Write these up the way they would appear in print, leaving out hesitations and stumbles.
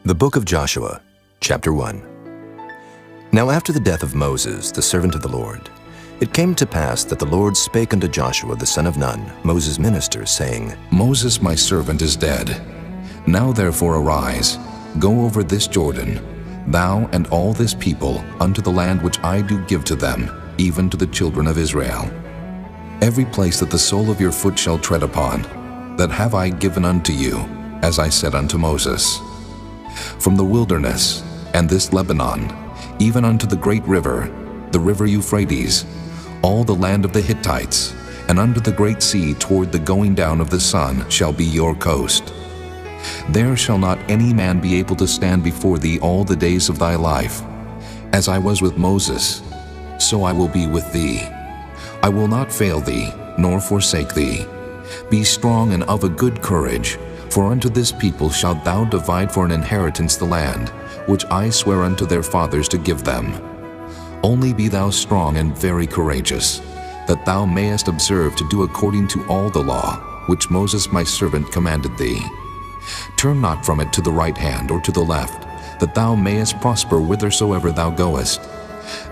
The Book of Joshua, Chapter 1. Now after the death of Moses, the servant of the Lord, it came to pass that the Lord spake unto Joshua the son of Nun, Moses' minister, saying, Moses my servant is dead. Now therefore arise, go over this Jordan, thou and all this people, unto the land which I do give to them, even to the children of Israel. Every place that the sole of your foot shall tread upon, that have I given unto you, as I said unto Moses. From the wilderness, and this Lebanon, even unto the great river, the river Euphrates, all the land of the Hittites, and under the great sea toward the going down of the sun shall be your coast. There shall not any man be able to stand before thee all the days of thy life. As I was with Moses, so I will be with thee. I will not fail thee, nor forsake thee. Be strong and of a good courage, for unto this people shalt thou divide for an inheritance the land, which I swear unto their fathers to give them. Only be thou strong and very courageous, that thou mayest observe to do according to all the law, which Moses my servant commanded thee. Turn not from it to the right hand or to the left, that thou mayest prosper whithersoever thou goest.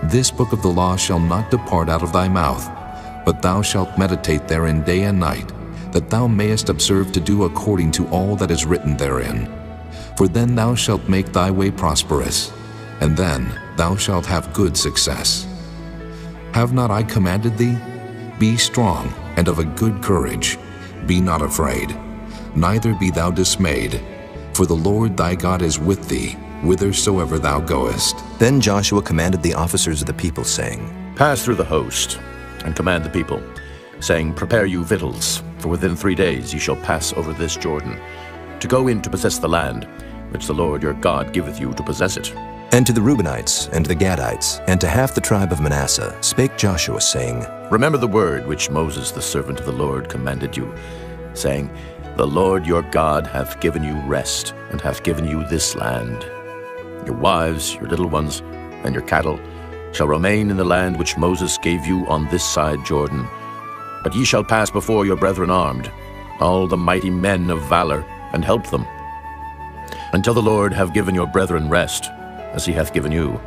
This book of the law shall not depart out of thy mouth, but thou shalt meditate therein day and night, that thou mayest observe to do according to all that is written therein. For then thou shalt make thy way prosperous, and then thou shalt have good success. Have not I commanded thee? Be strong and of a good courage. Be not afraid, neither be thou dismayed, for the Lord thy God is with thee, whithersoever thou goest. Then Joshua commanded the officers of the people, saying, Pass through the host, and command the people, saying, Prepare you victuals, for within 3 days ye shall pass over this Jordan, to go in to possess the land, which the Lord your God giveth you to possess it. And to the Reubenites, and to the Gadites, and to half the tribe of Manasseh spake Joshua, saying, Remember the word which Moses the servant of the Lord commanded you, saying, The Lord your God hath given you rest, and hath given you this land. Your wives, your little ones, and your cattle shall remain in the land which Moses gave you on this side Jordan. But ye shall pass before your brethren armed, all the mighty men of valor, and help them, until the Lord have given your brethren rest, as he hath given you,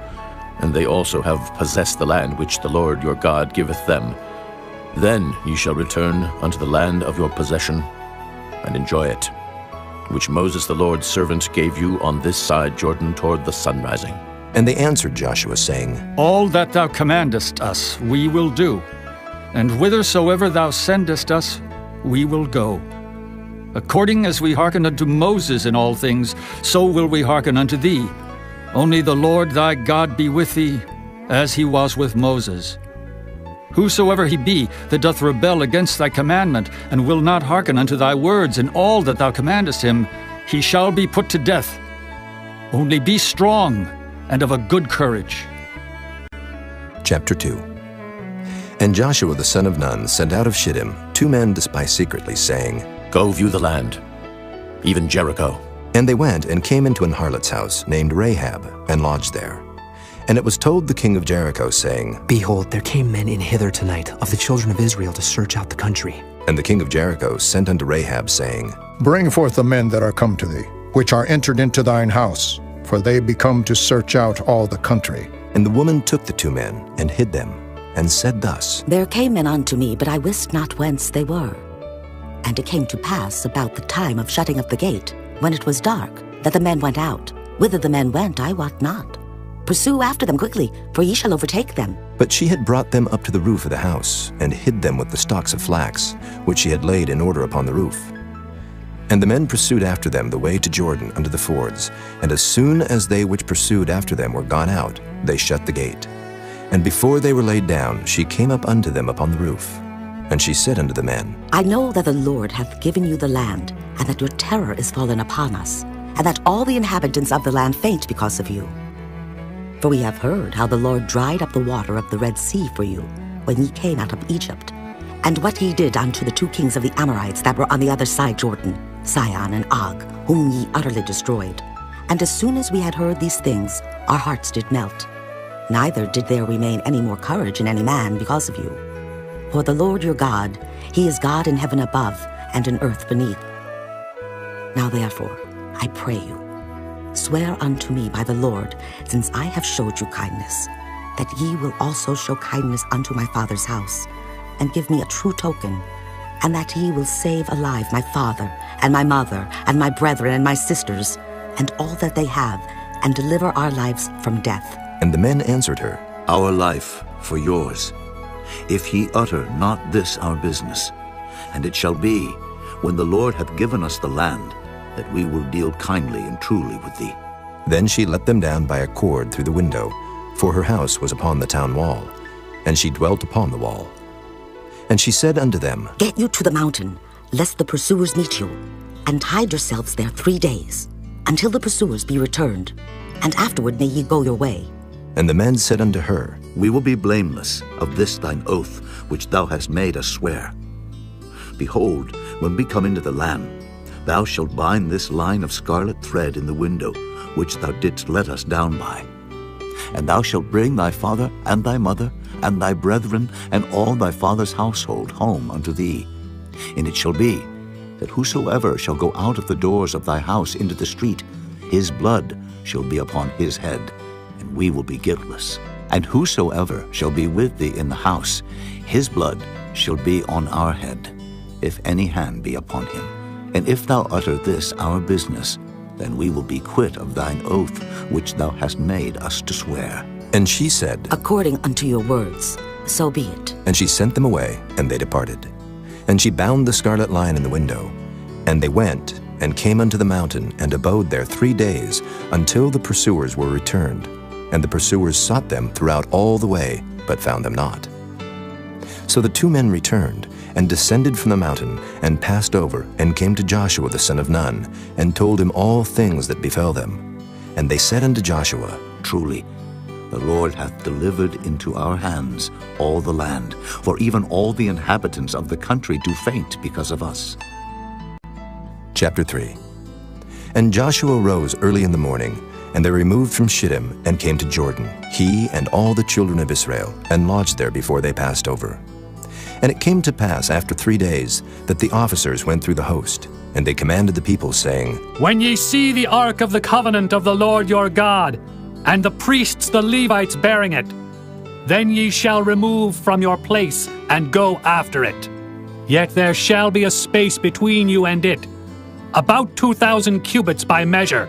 and they also have possessed the land which the Lord your God giveth them. Then ye shall return unto the land of your possession, and enjoy it, which Moses the Lord's servant gave you on this side Jordan toward the sunrising. And they answered Joshua, saying, All that thou commandest us we will do, and whithersoever thou sendest us we will go. According as we hearken unto Moses in all things, so will we hearken unto thee. Only the Lord thy God be with thee, as he was with Moses. Whosoever he be that doth rebel against thy commandment, and will not hearken unto thy words in all that thou commandest him, he shall be put to death. Only be strong and of a good courage. Chapter 2. And Joshua the son of Nun sent out of Shittim 2 men to spy secretly, saying, Go view the land, even Jericho. And they went and came into an harlot's house named Rahab, and lodged there. And it was told the king of Jericho, saying, Behold, there came men in hither tonight of the children of Israel to search out the country. And the king of Jericho sent unto Rahab, saying, Bring forth the men that are come to thee, which are entered into thine house, for they be come to search out all the country. And the woman took the 2 men, and hid them, and said thus, There came men unto me, but I wist not whence they were. And it came to pass about the time of shutting of the gate, when it was dark, that the men went out. Whither the men went, I wot not. Pursue after them quickly, for ye shall overtake them. But she had brought them up to the roof of the house, and hid them with the stalks of flax, which she had laid in order upon the roof. And the men pursued after them the way to Jordan unto the fords, and as soon as they which pursued after them were gone out, they shut the gate. And before they were laid down, she came up unto them upon the roof. And she said unto the men, I know that the Lord hath given you the land, and that your terror is fallen upon us, and that all the inhabitants of the land faint because of you. For we have heard how the Lord dried up the water of the Red Sea for you, when ye came out of Egypt, and what ye did unto the 2 kings of the Amorites that were on the other side Jordan, Sihon and Og, whom ye utterly destroyed. And as soon as we had heard these things, our hearts did melt. Neither did there remain any more courage in any man because of you. For the Lord your God, he is God in heaven above and in earth beneath. Now therefore, I pray you, Swear unto me by the Lord, since I have showed you kindness, that ye will also show kindness unto my father's house, and give me a true token, and that ye will save alive my father, and my mother, and my brethren, and my sisters, and all that they have, and deliver our lives from death. And the men answered her, Our life for yours, if ye utter not this our business. And it shall be, when the Lord hath given us the land, that we will deal kindly and truly with thee. Then she let them down by a cord through the window, for her house was upon the town wall, and she dwelt upon the wall. And she said unto them, Get you to the mountain, lest the pursuers meet you, and hide yourselves there 3 days, until the pursuers be returned, and afterward may ye go your way. And the men said unto her, We will be blameless of this thine oath, which thou hast made us swear. Behold, when we come into the land, thou shalt bind this line of scarlet thread in the window, which thou didst let us down by. And thou shalt bring thy father and thy mother and thy brethren and all thy father's household home unto thee. And it shall be, that whosoever shall go out of the doors of thy house into the street, his blood shall be upon his head, and we will be guiltless. And whosoever shall be with thee in the house, his blood shall be on our head, if any hand be upon him. And if thou utter this our business, then we will be quit of thine oath which thou hast made us to swear. And she said, According unto your words, so be it. And she sent them away, and they departed. And she bound the scarlet line in the window. And they went, and came unto the mountain, and abode there 3 days, until the pursuers were returned. And the pursuers sought them throughout all the way, but found them not. So the 2 men returned, and descended from the mountain, and passed over, and came to Joshua the son of Nun, and told him all things that befell them. And they said unto Joshua, Truly, the Lord hath delivered into our hands all the land, for even all the inhabitants of the country do faint because of us. Chapter 3. And Joshua rose early in the morning, and they removed from Shittim, and came to Jordan, he and all the children of Israel, and lodged there before they passed over. And it came to pass after 3 days, that the officers went through the host, and they commanded the people, saying, When ye see the ark of the covenant of the Lord your God, and the priests the Levites bearing it, then ye shall remove from your place, and go after it. Yet there shall be a space between you and it, about 2,000 cubits by measure.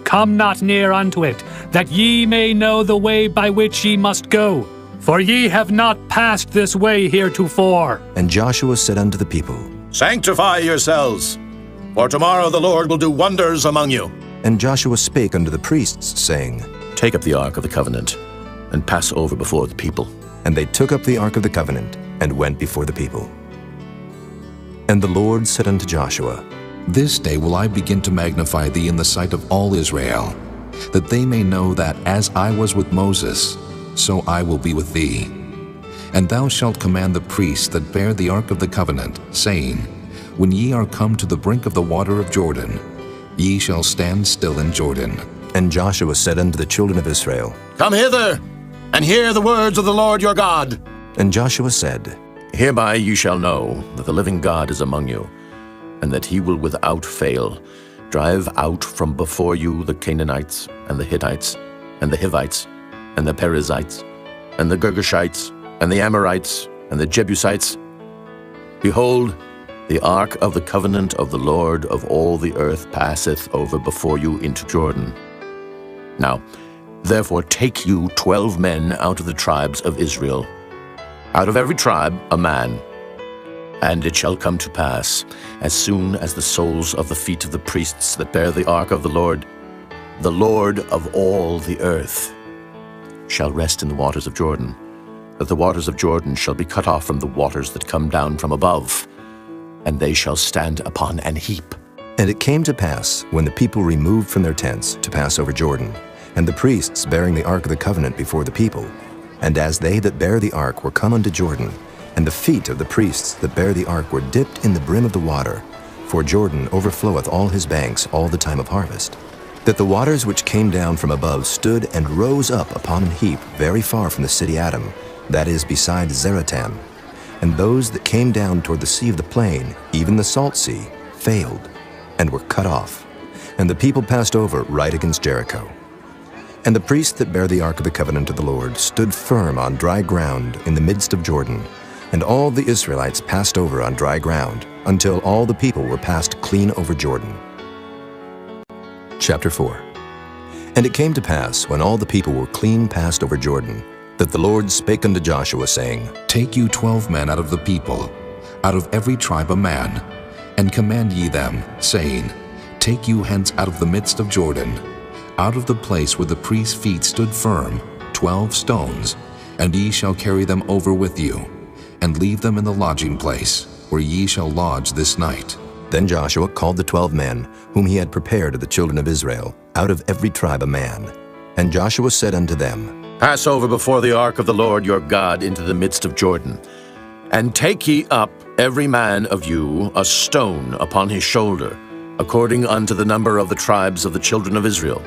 Come not near unto it, that ye may know the way by which ye must go, for ye have not passed this way heretofore. And Joshua said unto the people, Sanctify yourselves, for tomorrow the Lord will do wonders among you. And Joshua spake unto the priests, saying, Take up the ark of the covenant, and pass over before the people. And they took up the ark of the covenant, and went before the people. And the Lord said unto Joshua, This day will I begin to magnify thee in the sight of all Israel, that they may know that as I was with Moses, so I will be with thee. And thou shalt command the priests that bear the ark of the covenant, saying, When ye are come to the brink of the water of Jordan, ye shall stand still in Jordan. And Joshua said unto the children of Israel, Come hither, and hear the words of the Lord your God. And Joshua said, Hereby you shall know that the living God is among you, and that he will without fail drive out from before you the Canaanites, and the Hittites, and the Hivites, and the Perizzites, and the Girgashites, and the Amorites, and the Jebusites. Behold, the ark of the covenant of the Lord of all the earth passeth over before you into Jordan. Now, therefore take you 12 men out of the tribes of Israel, out of every tribe a man. And it shall come to pass, as soon as the soles of the feet of the priests that bear the ark of the Lord of all the earth, shall rest in the waters of Jordan, that the waters of Jordan shall be cut off from the waters that come down from above, and they shall stand upon an heap. And it came to pass, when the people removed from their tents to pass over Jordan, and the priests bearing the ark of the covenant before the people, and as they that bear the ark were come unto Jordan, and the feet of the priests that bear the ark were dipped in the brim of the water, for Jordan overfloweth all his banks all the time of harvest, that the waters which came down from above stood and rose up upon an heap very far from the city Adam, that is beside Zaratan. And those that came down toward the sea of the plain, even the salt sea, failed, and were cut off. And the people passed over right against Jericho. And the priest that bare the ark of the covenant of the Lord stood firm on dry ground in the midst of Jordan, and all the Israelites passed over on dry ground, until all the people were passed clean over Jordan. Chapter 4. And it came to pass, when all the people were clean passed over Jordan, that the Lord spake unto Joshua, saying, Take you 12 men out of the people, out of every tribe a man, and command ye them, saying, Take you hence out of the midst of Jordan, out of the place where the priest's feet stood firm, 12 stones, and ye shall carry them over with you, and leave them in the lodging place, where ye shall lodge this night. Then Joshua called the 12 men, whom he had prepared of the children of Israel, out of every tribe a man. And Joshua said unto them, Pass over before the ark of the Lord your God into the midst of Jordan, and take ye up every man of you a stone upon his shoulder, according unto the number of the tribes of the children of Israel,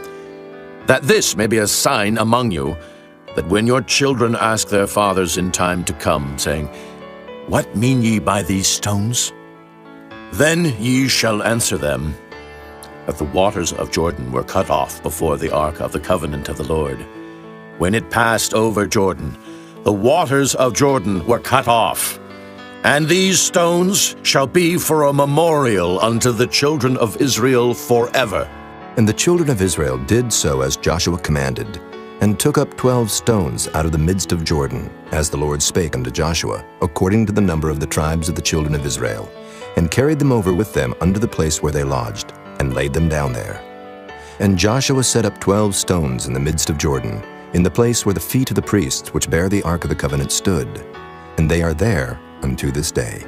that this may be a sign among you, that when your children ask their fathers in time to come, saying, What mean ye by these stones? Then ye shall answer them, that the waters of Jordan were cut off before the ark of the covenant of the Lord. When it passed over Jordan, the waters of Jordan were cut off. And these stones shall be for a memorial unto the children of Israel forever. And the children of Israel did so as Joshua commanded, and took up 12 stones out of the midst of Jordan, as the Lord spake unto Joshua, according to the number of the tribes of the children of Israel, and carried them over with them unto the place where they lodged, and laid them down there. And Joshua set up 12 stones in the midst of Jordan, in the place where the feet of the priests which bare the ark of the covenant stood, and they are there unto this day.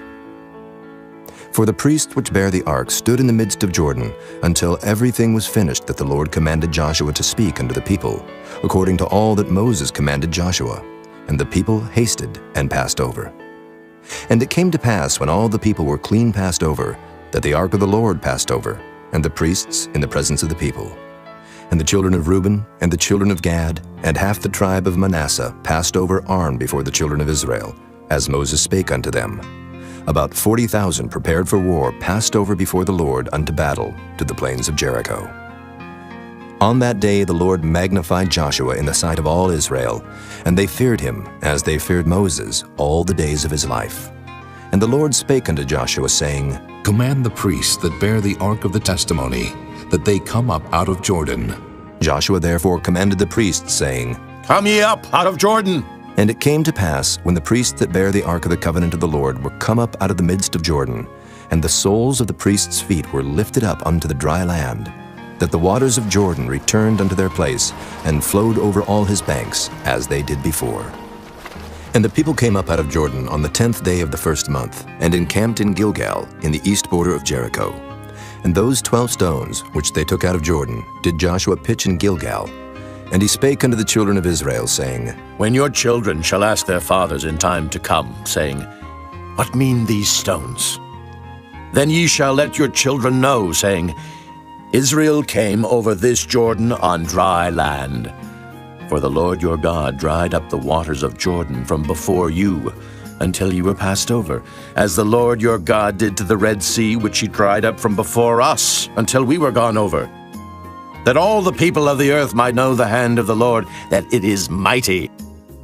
For the priest which bare the ark stood in the midst of Jordan, until everything was finished that the Lord commanded Joshua to speak unto the people, according to all that Moses commanded Joshua. And the people hasted and passed over. And it came to pass, when all the people were clean passed over, that the ark of the Lord passed over, and the priests in the presence of the people. And the children of Reuben, and the children of Gad, and half the tribe of Manasseh passed over armed before the children of Israel, as Moses spake unto them. About 40,000 prepared for war passed over before the Lord unto battle to the plains of Jericho. On that day the Lord magnified Joshua in the sight of all Israel, and they feared him as they feared Moses all the days of his life. And the Lord spake unto Joshua, saying, Command the priests that bear the ark of the testimony, that they come up out of Jordan. Joshua therefore commanded the priests, saying, Come ye up out of Jordan. And it came to pass, when the priests that bare the ark of the covenant of the Lord were come up out of the midst of Jordan, and the soles of the priests' feet were lifted up unto the dry land, that the waters of Jordan returned unto their place, and flowed over all his banks, as they did before. And the people came up out of Jordan on the 10th day of the first month, and encamped in Gilgal, in the east border of Jericho. And those 12 stones, which they took out of Jordan, did Joshua pitch in Gilgal. And he spake unto the children of Israel, saying, When your children shall ask their fathers in time to come, saying, What mean these stones? Then ye shall let your children know, saying, Israel came over this Jordan on dry land. For the Lord your God dried up the waters of Jordan from before you, until ye were passed over, as the Lord your God did to the Red Sea, which he dried up from before us, until we were gone over. That all the people of the earth might know the hand of the Lord, that it is mighty,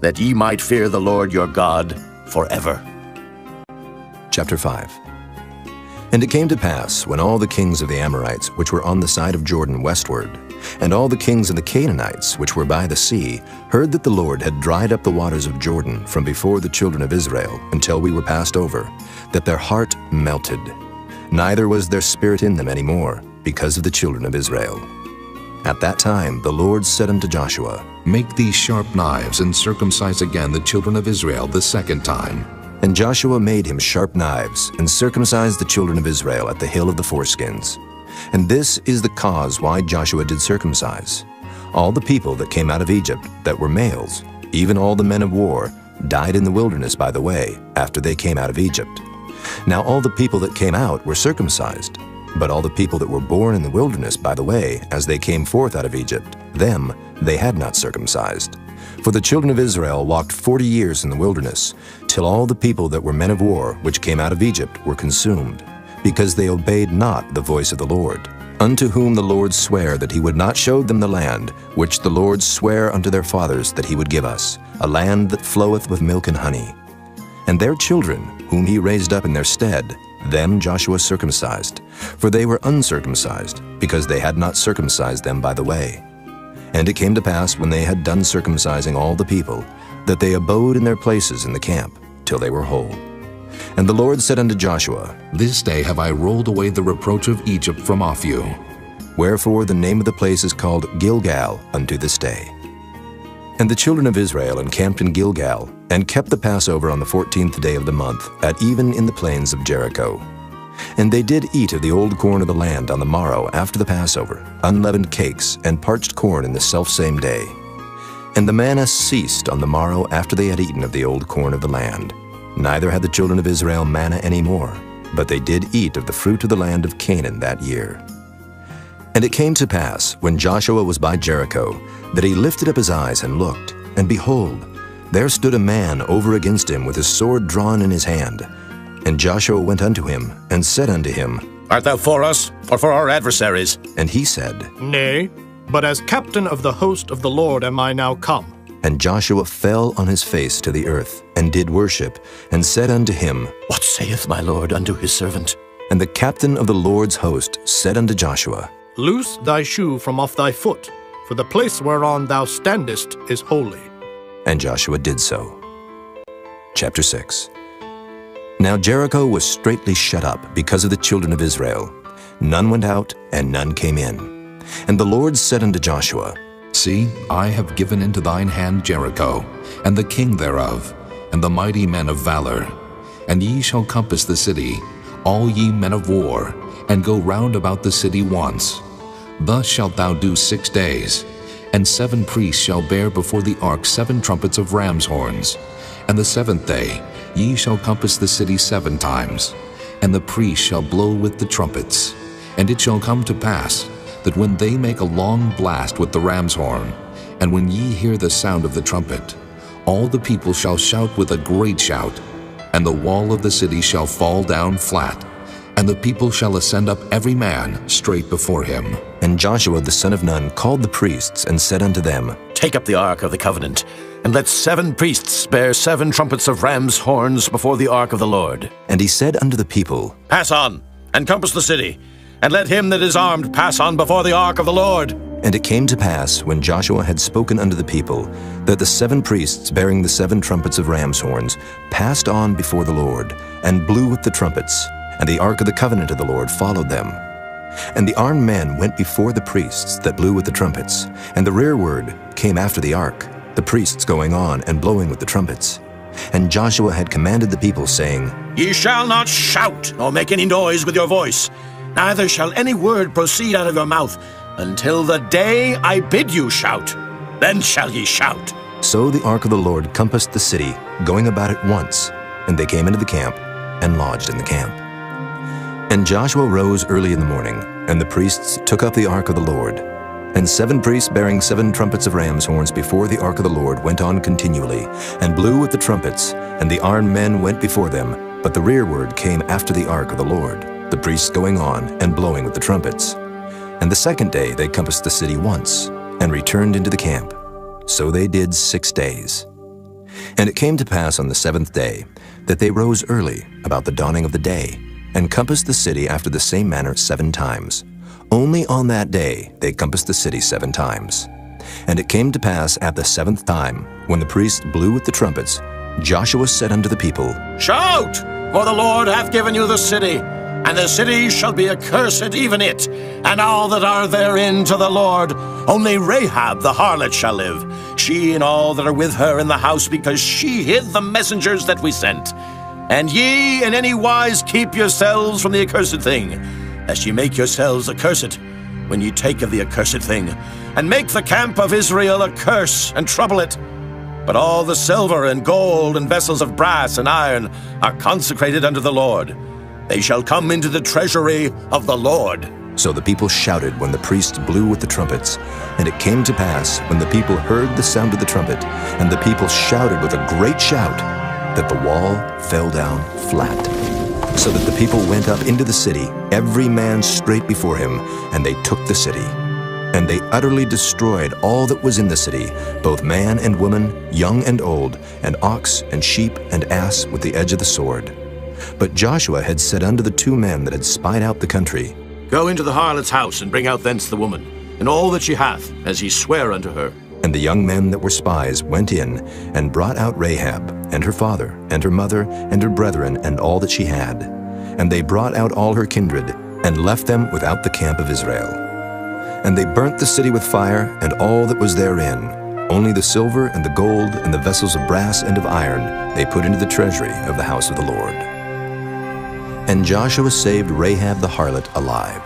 that ye might fear the Lord your God forever. Chapter 5. And it came to pass, when all the kings of the Amorites, which were on the side of Jordan westward, and all the kings of the Canaanites, which were by the sea, heard that the Lord had dried up the waters of Jordan from before the children of Israel, until we were passed over, that their heart melted. Neither was there spirit in them any more, because of the children of Israel. At that time the Lord said unto Joshua, Make these sharp knives, and circumcise again the children of Israel the second time. And Joshua made him sharp knives, and circumcised the children of Israel at the hill of the foreskins. And this is the cause why Joshua did circumcise. All the people that came out of Egypt that were males, even all the men of war, died in the wilderness by the way, after they came out of Egypt. Now all the people that came out were circumcised, but all the people that were born in the wilderness by the way, as they came forth out of Egypt, them they had not circumcised. For the children of Israel walked 40 years in the wilderness, till all the people that were men of war, which came out of Egypt, were consumed, because they obeyed not the voice of the Lord, unto whom the Lord sware that he would not show them the land, which the Lord sware unto their fathers that he would give us, a land that floweth with milk and honey. And their children, whom he raised up in their stead, them Joshua circumcised, for they were uncircumcised, because they had not circumcised them by the way. And it came to pass, when they had done circumcising all the people, that they abode in their places in the camp, till they were whole. And the Lord said unto Joshua, This day have I rolled away the reproach of Egypt from off you. Wherefore the name of the place is called Gilgal unto this day. And the children of Israel encamped in Gilgal, and kept the Passover on the 14th day of the month, at even in the plains of Jericho. And they did eat of the old corn of the land on the morrow after the Passover, unleavened cakes, and parched corn in the selfsame day. And the manna ceased on the morrow after they had eaten of the old corn of the land. Neither had the children of Israel manna any more, but they did eat of the fruit of the land of Canaan that year. And it came to pass, when Joshua was by Jericho, that he lifted up his eyes and looked, and behold, there stood a man over against him with his sword drawn in his hand. And Joshua went unto him, and said unto him, Art thou for us, or for our adversaries? And he said, Nay, but as captain of the host of the Lord am I now come. And Joshua fell on his face to the earth, and did worship, and said unto him, What saith my Lord unto his servant? And the captain of the Lord's host said unto Joshua, Loose thy shoe from off thy foot, for the place whereon thou standest is holy. And Joshua did so. Chapter 6. Now Jericho was straitly shut up because of the children of Israel. None went out, and none came in. And the Lord said unto Joshua, See, I have given into thine hand Jericho, and the king thereof, and the mighty men of valor. And ye shall compass the city, all ye men of war, and go round about the city once. Thus shalt thou do 6 days. And 7 priests shall bear before the ark 7 trumpets of ram's horns. And the 7th day ye shall compass the city 7 times. And the priests shall blow with the trumpets. And it shall come to pass, that when they make a long blast with the ram's horn, and when ye hear the sound of the trumpet, all the people shall shout with a great shout, and the wall of the city shall fall down flat, and the people shall ascend up every man straight before him. And Joshua the son of Nun called the priests, and said unto them, Take up the ark of the covenant, and let 7 priests bear 7 trumpets of ram's horns before the ark of the Lord. And he said unto the people, Pass on, and compass the city, and let him that is armed pass on before the ark of the Lord. And it came to pass, when Joshua had spoken unto the people, that the 7 priests bearing the 7 trumpets of ram's horns passed on before the Lord, and blew with the trumpets, and the ark of the covenant of the Lord followed them. And the armed men went before the priests that blew with the trumpets, and the rearward came after the ark, the priests going on and blowing with the trumpets. And Joshua had commanded the people, saying, Ye shall not shout, nor make any noise with your voice, neither shall any word proceed out of your mouth, until the day I bid you shout. Then shall ye shout. So the ark of the Lord compassed the city, going about it once, and they came into the camp, and lodged in the camp. And Joshua rose early in the morning, and the priests took up the ark of the Lord. And 7 priests bearing 7 trumpets of ram's horns before the ark of the Lord went on continually, and blew with the trumpets, and the armed men went before them, but the rearward came after the ark of the Lord, the priests going on and blowing with the trumpets. And the 2nd day they compassed the city once, and returned into the camp. So they did 6 days. And it came to pass on the 7th day, that they rose early about the dawning of the day, and compassed the city after the same manner 7 times. Only on that day they compassed the city 7 times. And it came to pass at the 7th time, when the priests blew with the trumpets, Joshua said unto the people, Shout, for the Lord hath given you the city, and the city shall be accursed, even it, and all that are therein to the Lord. Only Rahab the harlot shall live, she and all that are with her in the house, because she hid the messengers that we sent. And ye in any wise keep yourselves from the accursed thing, lest ye make yourselves accursed when ye take of the accursed thing, and make the camp of Israel a curse, and trouble it. But all the silver and gold and vessels of brass and iron are consecrated unto the Lord. They shall come into the treasury of the Lord. So the people shouted when the priests blew with the trumpets. And it came to pass, when the people heard the sound of the trumpet, and the people shouted with a great shout, that the wall fell down flat. so that the people went up into the city, every man straight before him, and they took the city. And they utterly destroyed all that was in the city, both man and woman, young and old, and ox and sheep and ass with the edge of the sword. But Joshua had said unto the 2 men that had spied out the country, Go into the harlot's house, and bring out thence the woman, and all that she hath, as ye swear unto her. And the young men that were spies went in, and brought out Rahab, and her father, and her mother, and her brethren, and all that she had. And they brought out all her kindred, and left them without the camp of Israel. And they burnt the city with fire, and all that was therein. Only the silver and the gold and the vessels of brass and of iron they put into the treasury of the house of the Lord. And Joshua saved Rahab the harlot alive,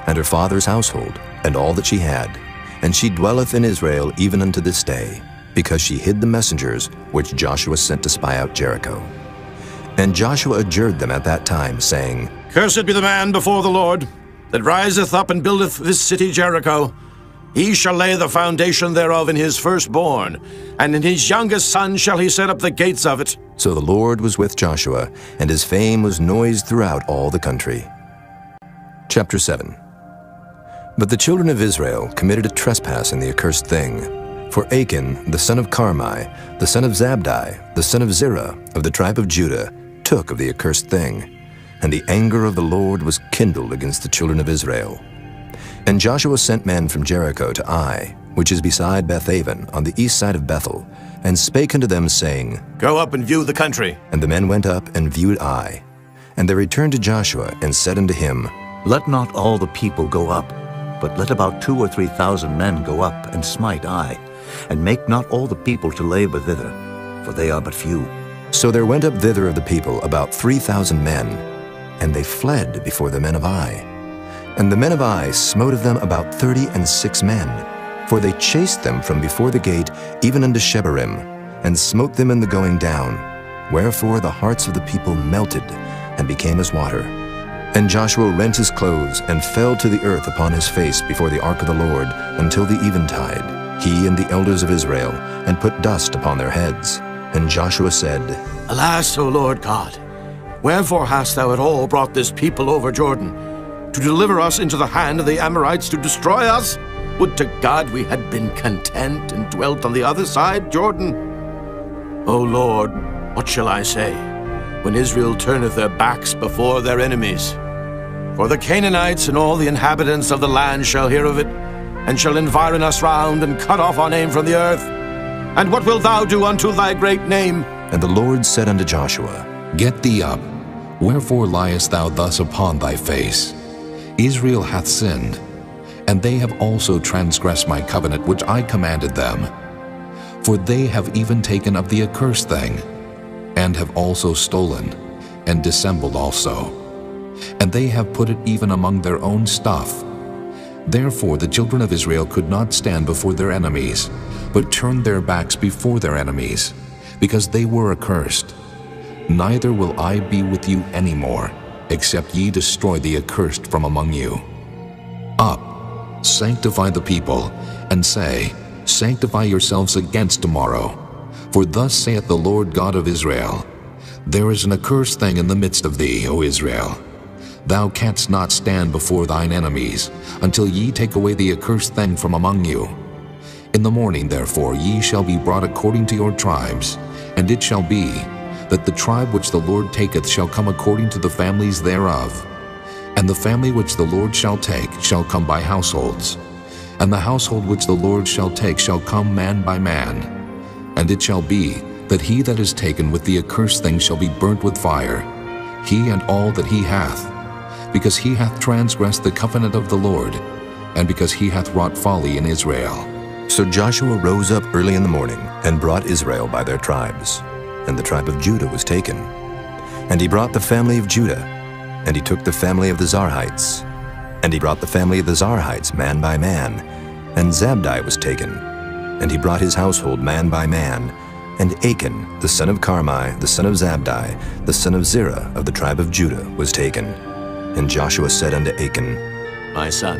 and her father's household, and all that she had. And she dwelleth in Israel even unto this day, because she hid the messengers which Joshua sent to spy out Jericho. And Joshua adjured them at that time, saying, Cursed be the man before the Lord, that riseth up and buildeth this city Jericho. He shall lay the foundation thereof in his firstborn, and in his youngest son shall he set up the gates of it. So the Lord was with Joshua, and his fame was noised throughout all the country. Chapter 7. But the children of Israel committed a trespass in the accursed thing. For Achan, the son of Carmi, the son of Zabdi, the son of Zerah, of the tribe of Judah, took of the accursed thing. And the anger of the Lord was kindled against the children of Israel. And Joshua sent men from Jericho to Ai, which is beside Bethaven, on the east side of Bethel, and spake unto them, saying, Go up and view the country. And the men went up and viewed Ai. And they returned to Joshua, and said unto him, Let not all the people go up, but let about 2,000 or 3,000 men go up and smite Ai, and make not all the people to labor thither, for they are but few. So there went up thither of the people about 3,000 men, and they fled before the men of Ai. And the men of Ai smote of them about 36 men, for they chased them from before the gate even unto Shebarim, and smote them in the going down. Wherefore the hearts of the people melted, and became as water. And Joshua rent his clothes, and fell to the earth upon his face before the ark of the Lord, until the eventide, he and the elders of Israel, and put dust upon their heads. And Joshua said, Alas, O Lord God, wherefore hast thou at all brought this people over Jordan, to deliver us into the hand of the Amorites to destroy us? Would to God we had been content and dwelt on the other side Jordan. O Lord, what shall I say, when Israel turneth their backs before their enemies? For the Canaanites and all the inhabitants of the land shall hear of it, and shall environ us round, and cut off our name from the earth. And what wilt thou do unto thy great name? And the Lord said unto Joshua, Get thee up. Wherefore liest thou thus upon thy face? Israel hath sinned, and they have also transgressed my covenant which I commanded them. For they have even taken of the accursed thing, and have also stolen, and dissembled also. And they have put it even among their own stuff. Therefore the children of Israel could not stand before their enemies, but turned their backs before their enemies, because they were accursed. Neither will I be with you any more, except ye destroy the accursed from among you. Up, sanctify the people, and say, Sanctify yourselves against tomorrow. For thus saith the Lord God of Israel, There is an accursed thing in the midst of thee, O Israel. Thou canst not stand before thine enemies, until ye take away the accursed thing from among you. In the morning, therefore, ye shall be brought according to your tribes, and it shall be, that the tribe which the Lord taketh shall come according to the families thereof. And the family which the Lord shall take shall come by households. And the household which the Lord shall take shall come man by man. And it shall be, that he that is taken with the accursed thing shall be burnt with fire, he and all that he hath, because he hath transgressed the covenant of the Lord, and because he hath wrought folly in Israel. So Joshua rose up early in the morning, and brought Israel by their tribes. And the tribe of Judah was taken. And he brought the family of Judah, and he took the family of the Zarhites. And he brought the family of the Zarhites man by man, and Zabdi was taken. And he brought his household man by man, and Achan, the son of Carmi, the son of Zabdi, the son of Zerah of the tribe of Judah, was taken. And Joshua said unto Achan, My son,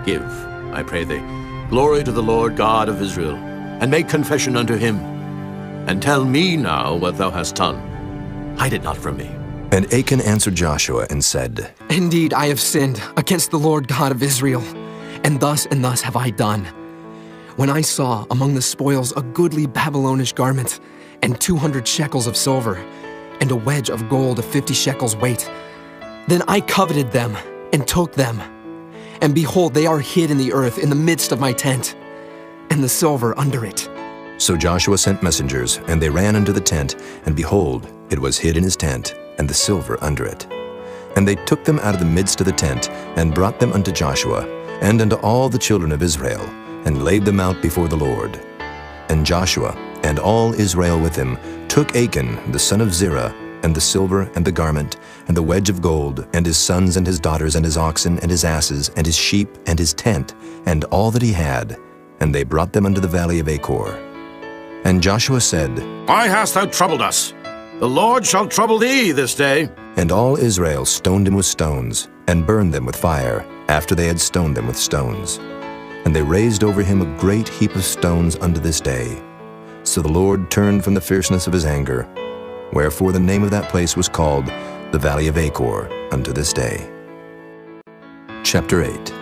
give, I pray thee, glory to the Lord God of Israel, and make confession unto him. And tell me now what thou hast done. Hide it not from me. And Achan answered Joshua and said, Indeed, I have sinned against the Lord God of Israel, and thus have I done. When I saw among the spoils a goodly Babylonish garment, and 200 shekels of silver, and a wedge of gold of 50 shekels weight, then I coveted them and took them. And behold, they are hid in the earth in the midst of my tent, and the silver under it. So Joshua sent messengers, and they ran unto the tent, and behold, it was hid in his tent, and the silver under it. And they took them out of the midst of the tent, and brought them unto Joshua, and unto all the children of Israel, and laid them out before the Lord. And Joshua, and all Israel with him, took Achan the son of Zerah, and the silver, and the garment, and the wedge of gold, and his sons, and his daughters, and his oxen, and his asses, and his sheep, and his tent, and all that he had, and they brought them unto the valley of Achor. And Joshua said, Why hast thou troubled us? The Lord shall trouble thee this day. And all Israel stoned him with stones, and burned them with fire, after they had stoned them with stones. And they raised over him a great heap of stones unto this day. So the Lord turned from the fierceness of his anger, wherefore the name of that place was called the Valley of Achor unto this day. Chapter 8.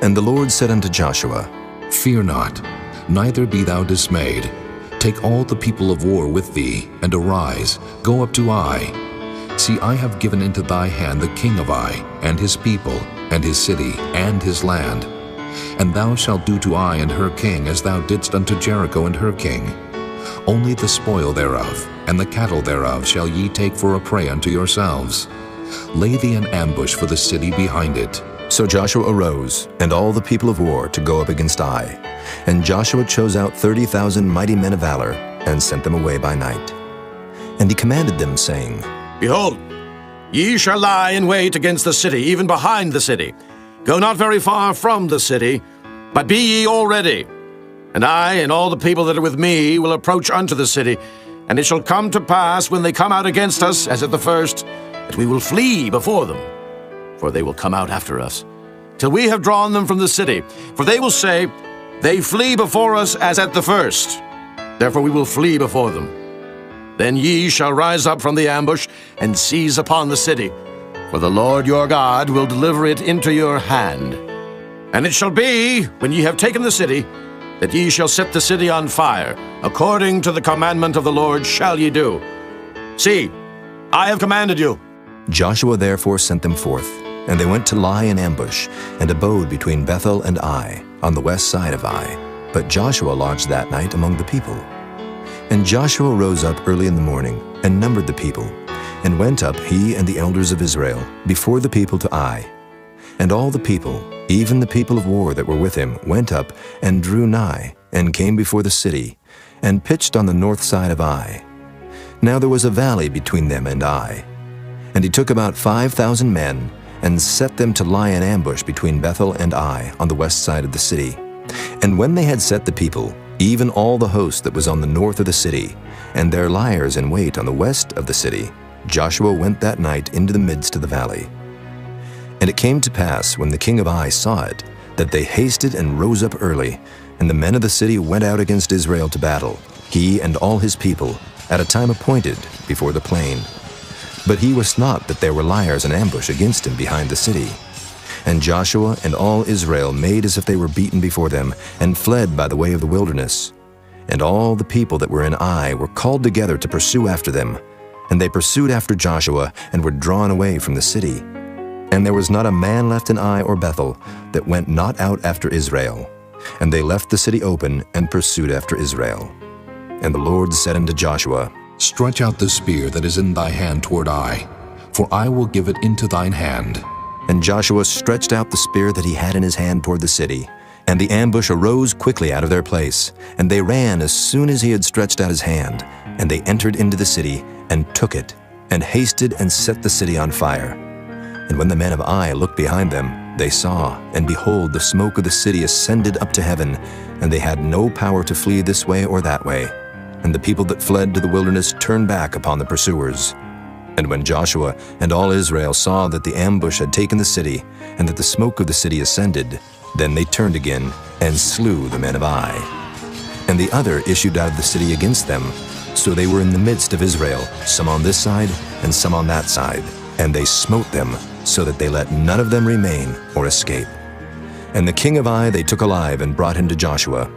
And the Lord said unto Joshua, Fear not, neither be thou dismayed. Take all the people of war with thee, and arise, go up to Ai. See, I have given into thy hand the king of Ai, and his people, and his city, and his land. And thou shalt do to Ai and her king as thou didst unto Jericho and her king. Only the spoil thereof, and the cattle thereof shall ye take for a prey unto yourselves. Lay thee an ambush for the city behind it. So Joshua arose, and all the people of war, to go up against Ai. And Joshua chose out 30,000 mighty men of valor, and sent them away by night. And he commanded them, saying, Behold, ye shall lie in wait against the city, even behind the city. Go not very far from the city, but be ye all ready. And I and all the people that are with me will approach unto the city. And it shall come to pass, when they come out against us, as at the first, that we will flee before them. For they will come out after us, till we have drawn them from the city. For they will say, They flee before us as at the first. Therefore we will flee before them. Then ye shall rise up from the ambush, and seize upon the city. For the Lord your God will deliver it into your hand. And it shall be, when ye have taken the city, that ye shall set the city on fire. According to the commandment of the Lord shall ye do. See, I have commanded you. Joshua therefore sent them forth, and they went to lie in ambush, and abode between Bethel and Ai, on the west side of Ai. But Joshua lodged that night among the people. And Joshua rose up early in the morning, and numbered the people, and went up, he and the elders of Israel, before the people to Ai. And all the people, even the people of war that were with him, went up, and drew nigh, and came before the city, and pitched on the north side of Ai. Now there was a valley between them and Ai. And he took about 5,000 men, and set them to lie in ambush between Bethel and Ai, on the west side of the city. And when they had set the people, even all the host that was on the north of the city, and their liers in wait on the west of the city, Joshua went that night into the midst of the valley. And it came to pass, when the king of Ai saw it, that they hasted and rose up early, and the men of the city went out against Israel to battle, he and all his people, at a time appointed, before the plain. But he wist not that there were liers in ambush against him behind the city. And Joshua and all Israel made as if they were beaten before them, and fled by the way of the wilderness. And all the people that were in Ai were called together to pursue after them. And they pursued after Joshua, and were drawn away from the city. And there was not a man left in Ai or Bethel that went not out after Israel. And they left the city open, and pursued after Israel. And the Lord said unto Joshua, Stretch out the spear that is in thy hand toward Ai, for I will give it into thine hand. And Joshua stretched out the spear that he had in his hand toward the city. And the ambush arose quickly out of their place. And they ran as soon as he had stretched out his hand. And they entered into the city, and took it, and hasted and set the city on fire. And when the men of Ai looked behind them, they saw, and behold, the smoke of the city ascended up to heaven, and they had no power to flee this way or that way. And the people that fled to the wilderness turned back upon the pursuers. And when Joshua and all Israel saw that the ambush had taken the city, and that the smoke of the city ascended, then they turned again, and slew the men of Ai. And the other issued out of the city against them, So they were in the midst of Israel, some on this side and some on that side. And they smote them, so that they let none of them remain or escape. And the king of Ai they took alive and brought him to Joshua.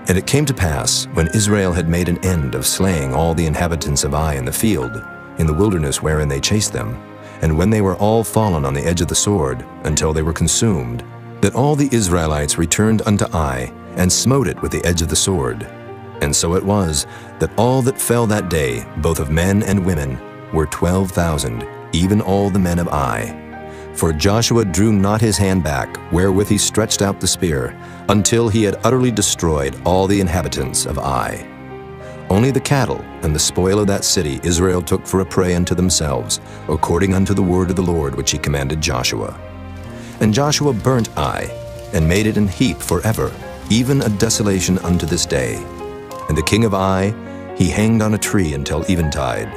And it came to pass, when Israel had made an end of slaying all the inhabitants of Ai in the field, in the wilderness wherein they chased them, and when they were all fallen on the edge of the sword, until they were consumed, that all the Israelites returned unto Ai, and smote it with the edge of the sword. And so it was, that all that fell that day, both of men and women, were 12,000, even all the men of Ai. For Joshua drew not his hand back, wherewith he stretched out the spear, until he had utterly destroyed all the inhabitants of Ai. Only the cattle and the spoil of that city Israel took for a prey unto themselves, according unto the word of the Lord which he commanded Joshua. And Joshua burnt Ai, and made it an heap forever, even a desolation unto this day. And the king of Ai he hanged on a tree until eventide.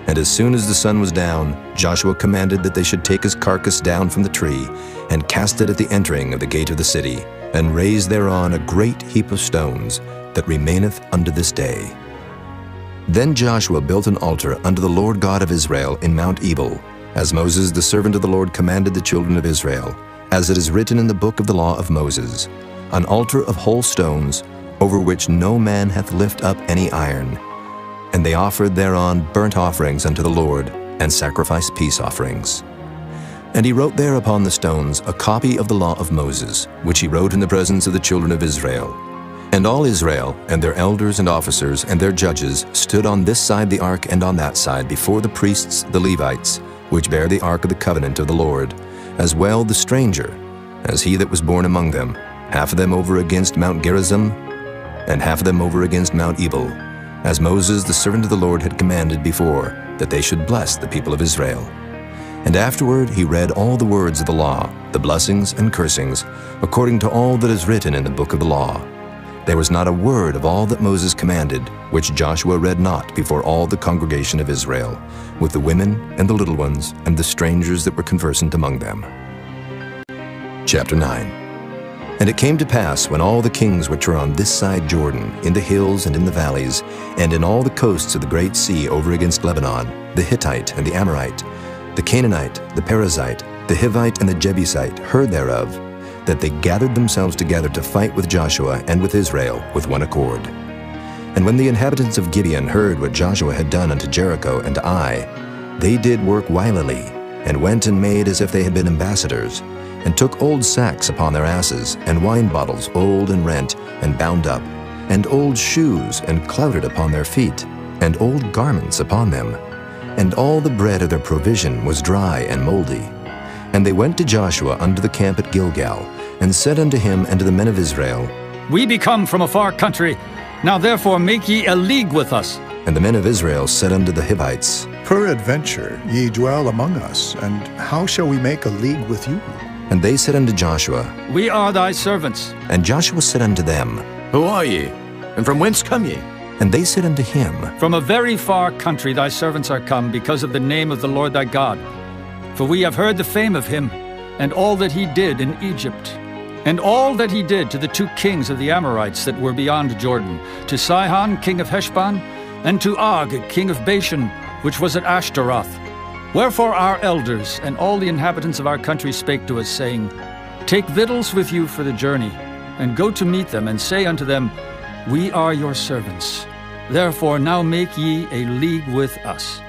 And as soon as the sun was down, Joshua commanded that they should take his carcass down from the tree, and cast it at the entering of the gate of the city, and raise thereon a great heap of stones, that remaineth unto this day. Then Joshua built an altar unto the Lord God of Israel in Mount Ebal, as Moses the servant of the Lord commanded the children of Israel, as it is written in the book of the law of Moses, an altar of whole stones, over which no man hath lift up any iron. And they offered thereon burnt offerings unto the Lord, and sacrificed peace offerings. And he wrote there upon the stones a copy of the law of Moses, which he wrote in the presence of the children of Israel. And all Israel, and their elders and officers, and their judges, stood on this side the ark and on that side before the priests the Levites, which bear the ark of the covenant of the Lord, as well the stranger, as he that was born among them, half of them over against Mount Gerizim, and half of them over against Mount Ebal, as Moses the servant of the Lord had commanded before, that they should bless the people of Israel. And afterward he read all the words of the law, the blessings and cursings, according to all that is written in the book of the law. There was not a word of all that Moses commanded, which Joshua read not before all the congregation of Israel, with the women and the little ones and the strangers that were conversant among them. Chapter 9. And it came to pass, when all the kings which are on this side Jordan, in the hills and in the valleys, and in all the coasts of the great sea over against Lebanon, the Hittite and the Amorite, the Canaanite, the Perizzite, the Hivite and the Jebusite, heard thereof, that they gathered themselves together to fight with Joshua and with Israel with one accord. And when the inhabitants of Gibeon heard what Joshua had done unto Jericho and to Ai, they did work wilily, and went and made as if they had been ambassadors, and took old sacks upon their asses, and wine bottles old and rent, and bound up, and old shoes, and clouted upon their feet, and old garments upon them. And all the bread of their provision was dry and moldy. And they went to Joshua unto the camp at Gilgal, and said unto him and to the men of Israel, We be come from a far country. Now therefore make ye a league with us. And the men of Israel said unto the Hivites, Peradventure ye dwell among us, and how shall we make a league with you? And they said unto Joshua, We are thy servants. And Joshua said unto them, Who are ye? And from whence come ye? And they said unto him, From a very far country thy servants are come, because of the name of the Lord thy God. For we have heard the fame of him, and all that he did in Egypt, and all that he did to the 2 kings of the Amorites that were beyond Jordan, to Sihon king of Heshbon, and to Og king of Bashan, which was at Ashtaroth. Wherefore our elders and all the inhabitants of our country spake to us, saying, Take victuals with you for the journey, and go to meet them, and say unto them, We are your servants. Therefore now make ye a league with us.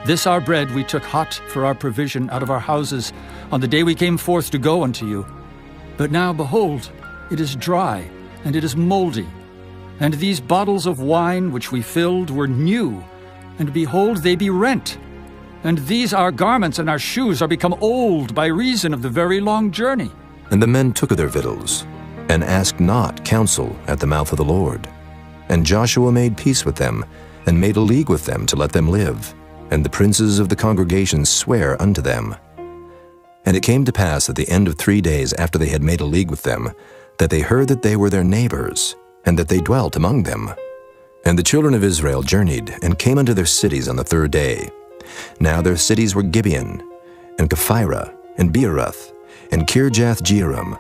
This our bread we took hot for our provision out of our houses on the day we came forth to go unto you. But now, behold, it is dry, and it is moldy. And these bottles of wine which we filled were new, and behold, they be rent. And these our garments and our shoes are become old by reason of the very long journey. And the men took of their victuals, and asked not counsel at the mouth of the Lord. And Joshua made peace with them, and made a league with them to let them live. And the princes of the congregation sware unto them. And it came to pass at the end of 3 days after they had made a league with them, that they heard that they were their neighbors, and that they dwelt among them. And the children of Israel journeyed, and came unto their cities on the 3rd day. Now their cities were Gibeon, and Kephirah, and Beeroth, and Kirjath-jearim.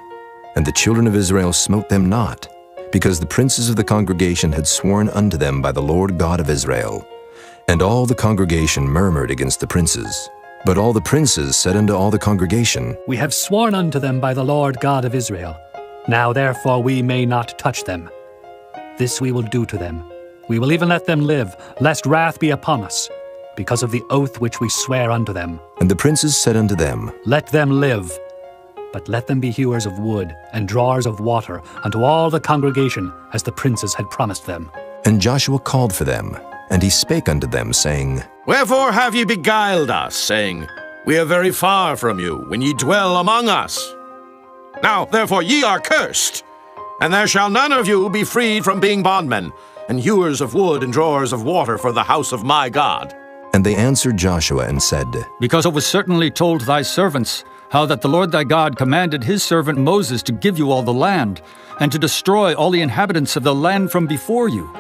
And the children of Israel smote them not, because the princes of the congregation had sworn unto them by the Lord God of Israel. And all the congregation murmured against the princes. But all the princes said unto all the congregation, We have sworn unto them by the Lord God of Israel. Now therefore we may not touch them. This we will do to them. We will even let them live, lest wrath be upon us, because of the oath which we swear unto them. And the princes said unto them, Let them live, but let them be hewers of wood and drawers of water unto all the congregation, as the princes had promised them. And Joshua called for them, and he spake unto them, saying, Wherefore have ye beguiled us, saying, We are very far from you, when ye dwell among us? Now therefore ye are cursed, and there shall none of you be freed from being bondmen, and hewers of wood and drawers of water for the house of my God. And they answered Joshua and said, Because it was certainly told thy servants, how that the Lord thy God commanded his servant Moses to give you all the land, and to destroy all the inhabitants of the land from before you.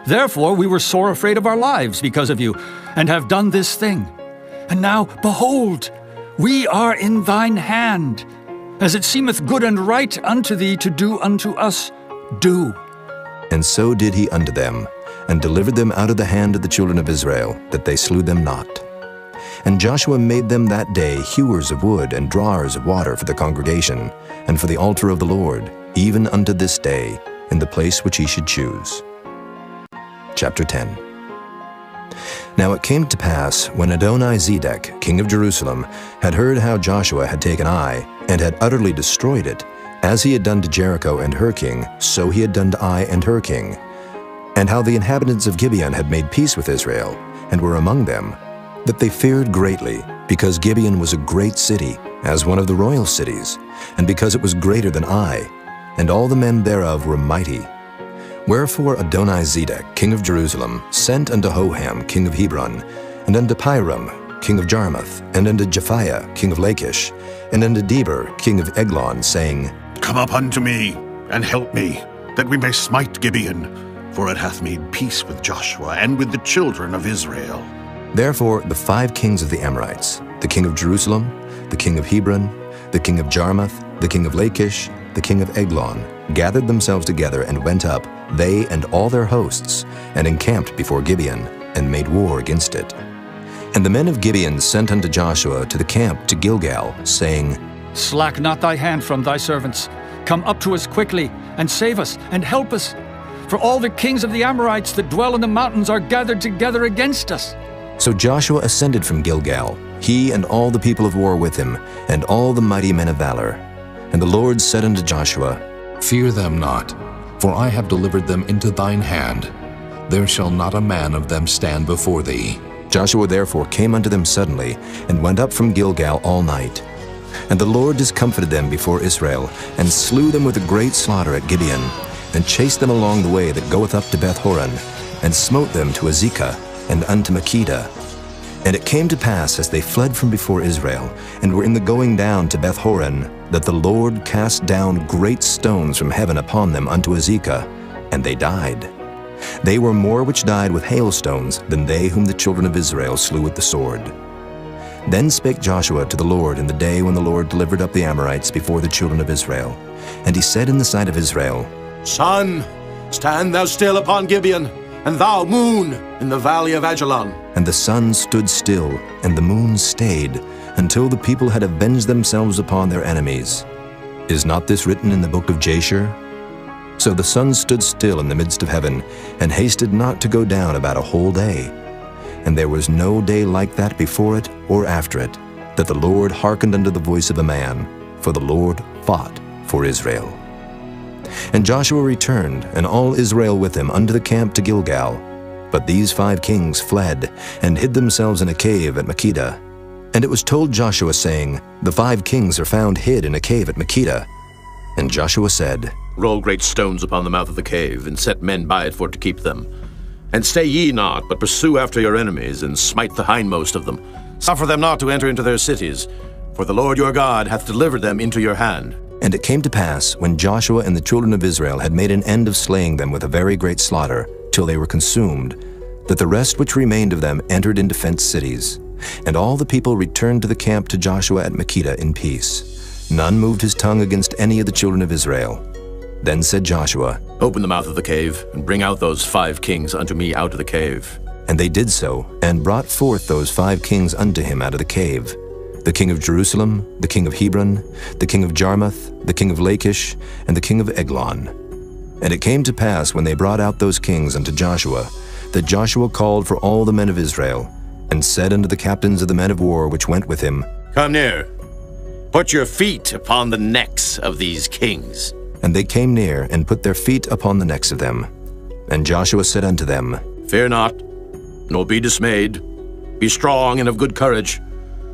Therefore we were sore afraid of our lives because of you, and have done this thing. And now, behold, we are in thine hand. As it seemeth good and right unto thee to do unto us, do. And so did he unto them, and delivered them out of the hand of the children of Israel, that they slew them not. And Joshua made them that day hewers of wood and drawers of water for the congregation, and for the altar of the Lord, even unto this day, in the place which he should choose. Chapter 10. Now it came to pass, when Adoni-Zedek, king of Jerusalem, had heard how Joshua had taken Ai, and had utterly destroyed it, as he had done to Jericho and her king, so he had done to Ai and her king, and how the inhabitants of Gibeon had made peace with Israel, and were among them, that they feared greatly, because Gibeon was a great city, as one of the royal cities, and because it was greater than Ai, and all the men thereof were mighty. Wherefore Adoni-Zedek, king of Jerusalem, sent unto Hoham, king of Hebron, and unto Piram, king of Jarmuth, and unto Japhiah, king of Lachish, and unto Deber, king of Eglon, saying, Come up unto me, and help me, that we may smite Gibeon, for it hath made peace with Joshua and with the children of Israel. Therefore the 5 kings of the Amorites, the king of Jerusalem, the king of Hebron, the king of Jarmuth, the king of Lachish, the king of Eglon, gathered themselves together and went up, they and all their hosts, and encamped before Gibeon, and made war against it. And the men of Gibeon sent unto Joshua to the camp to Gilgal, saying, Slack not thy hand from thy servants. Come up to us quickly, and save us, and help us. For all the kings of the Amorites that dwell in the mountains are gathered together against us. So Joshua ascended from Gilgal, he and all the people of war with him, and all the mighty men of valor. And the Lord said unto Joshua, Fear them not, for I have delivered them into thine hand. There shall not a man of them stand before thee. Joshua therefore came unto them suddenly, and went up from Gilgal all night. And the Lord discomfited them before Israel, and slew them with a great slaughter at Gibeon, and chased them along the way that goeth up to Beth-horon, and smote them to Azekah, and unto Makkedah. And it came to pass, as they fled from before Israel, and were in the going down to Beth-horon, that the Lord cast down great stones from heaven upon them unto Azekah, and they died. They were more which died with hailstones than they whom the children of Israel slew with the sword. Then spake Joshua to the Lord in the day when the Lord delivered up the Amorites before the children of Israel. And he said in the sight of Israel, Sun, stand thou still upon Gibeon, and thou, moon, in the valley of Ajalon. And the sun stood still, and the moon stayed, until the people had avenged themselves upon their enemies. Is not this written in the book of Jasher? So the sun stood still in the midst of heaven, and hasted not to go down about a whole day. And there was no day like that before it or after it, that the Lord hearkened unto the voice of a man, for the Lord fought for Israel. And Joshua returned, and all Israel with him, unto the camp to Gilgal. But these 5 kings fled, and hid themselves in a cave at Makkedah. And it was told Joshua, saying, The 5 kings are found hid in a cave at Makkedah. And Joshua said, Roll great stones upon the mouth of the cave, and set men by it for to keep them. And stay ye not, but pursue after your enemies, and smite the hindmost of them. Suffer them not to enter into their cities, for the Lord your God hath delivered them into your hand. And it came to pass, when Joshua and the children of Israel had made an end of slaying them with a very great slaughter, till they were consumed, that the rest which remained of them entered into fenced cities. And all the people returned to the camp to Joshua at Makkedah in peace. None moved his tongue against any of the children of Israel. Then said Joshua, Open the mouth of the cave, and bring out those 5 kings unto me out of the cave. And they did so, and brought forth those 5 kings unto him out of the cave, the king of Jerusalem, the king of Hebron, the king of Jarmuth, the king of Lachish, and the king of Eglon. And it came to pass, when they brought out those kings unto Joshua, that Joshua called for all the men of Israel, and said unto the captains of the men of war which went with him, Come near, put your feet upon the necks of these kings. And they came near, and put their feet upon the necks of them. And Joshua said unto them, Fear not, nor be dismayed. Be strong and of good courage.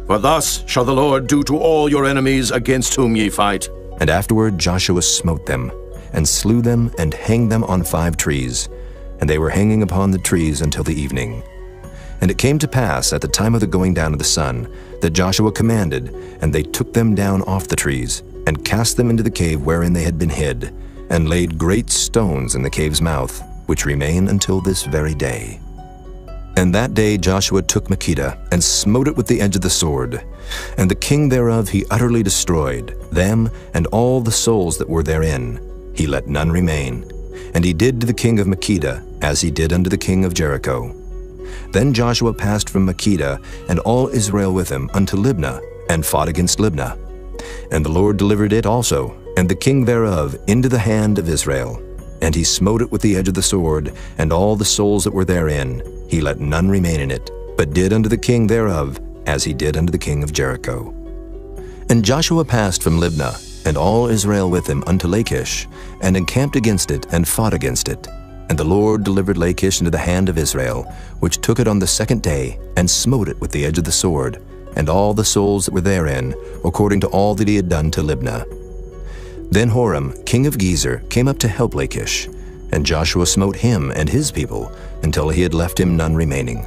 For thus shall the Lord do to all your enemies against whom ye fight. And afterward Joshua smote them, and slew them, and hanged them on 5 trees. And they were hanging upon the trees until the evening. And it came to pass at the time of the going down of the sun, that Joshua commanded, and they took them down off the trees, and cast them into the cave wherein they had been hid, and laid great stones in the cave's mouth, which remain until this very day. And that day Joshua took Makkedah, and smote it with the edge of the sword. And the king thereof he utterly destroyed, them and all the souls that were therein. He let none remain. And he did to the king of Makkedah, as he did unto the king of Jericho. Then Joshua passed from Makkedah, and all Israel with him, unto Libnah, and fought against Libnah. And the Lord delivered it also, and the king thereof, into the hand of Israel. And he smote it with the edge of the sword, and all the souls that were therein. He let none remain in it, but did unto the king thereof, as he did unto the king of Jericho. And Joshua passed from Libnah, and all Israel with him, unto Lachish, and encamped against it, and fought against it. And the Lord delivered Lachish into the hand of Israel, which took it on the 2nd day, and smote it with the edge of the sword, and all the souls that were therein, according to all that he had done to Libnah. Then Horam, king of Gezer, came up to help Lachish, and Joshua smote him and his people, until he had left him none remaining.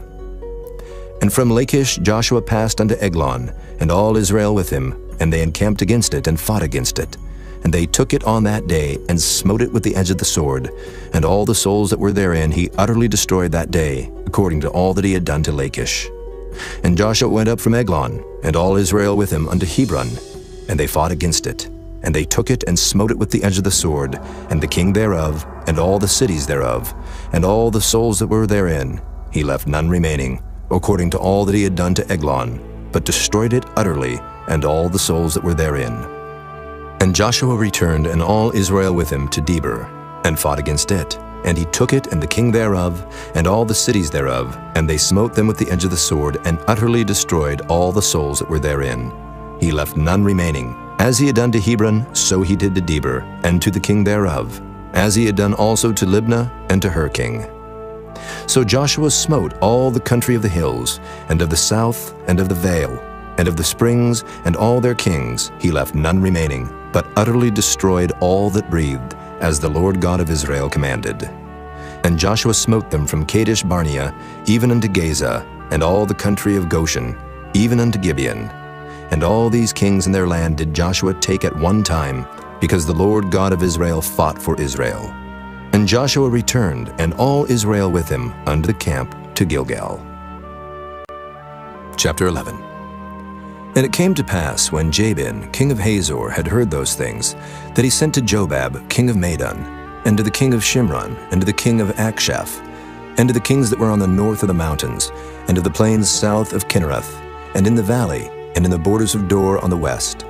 And from Lachish Joshua passed unto Eglon, and all Israel with him, and they encamped against it, and fought against it. And they took it on that day, and smote it with the edge of the sword, and all the souls that were therein he utterly destroyed that day, according to all that he had done to Lachish. And Joshua went up from Eglon, and all Israel with him, unto Hebron, and they fought against it. And they took it, and smote it with the edge of the sword, and the king thereof, and all the cities thereof, and all the souls that were therein. He left none remaining, according to all that he had done to Eglon, but destroyed it utterly, and all the souls that were therein. And Joshua returned, and all Israel with him, to Debir, and fought against it. And he took it, and the king thereof, and all the cities thereof, and they smote them with the edge of the sword, and utterly destroyed all the souls that were therein. He left none remaining. As he had done to Hebron, so he did to Debir, and to the king thereof, as he had done also to Libnah, and to her king. So Joshua smote all the country of the hills, and of the south, and of the vale, and of the springs, and all their kings. He left none remaining, but utterly destroyed all that breathed, as the Lord God of Israel commanded. And Joshua smote them from Kadesh Barnea, even unto Gaza, and all the country of Goshen, even unto Gibeon. And all these kings in their land did Joshua take at one time, because the Lord God of Israel fought for Israel. And Joshua returned, and all Israel with him, unto the camp to Gilgal. Chapter 11. And it came to pass, when Jabin, king of Hazor, had heard those things, that he sent to Jobab, king of Madon, and to the king of Shimron, and to the king of Akshaph, and to the kings that were on the north of the mountains, and to the plains south of Kinnereth, and in the valley, and in the borders of Dor on the west,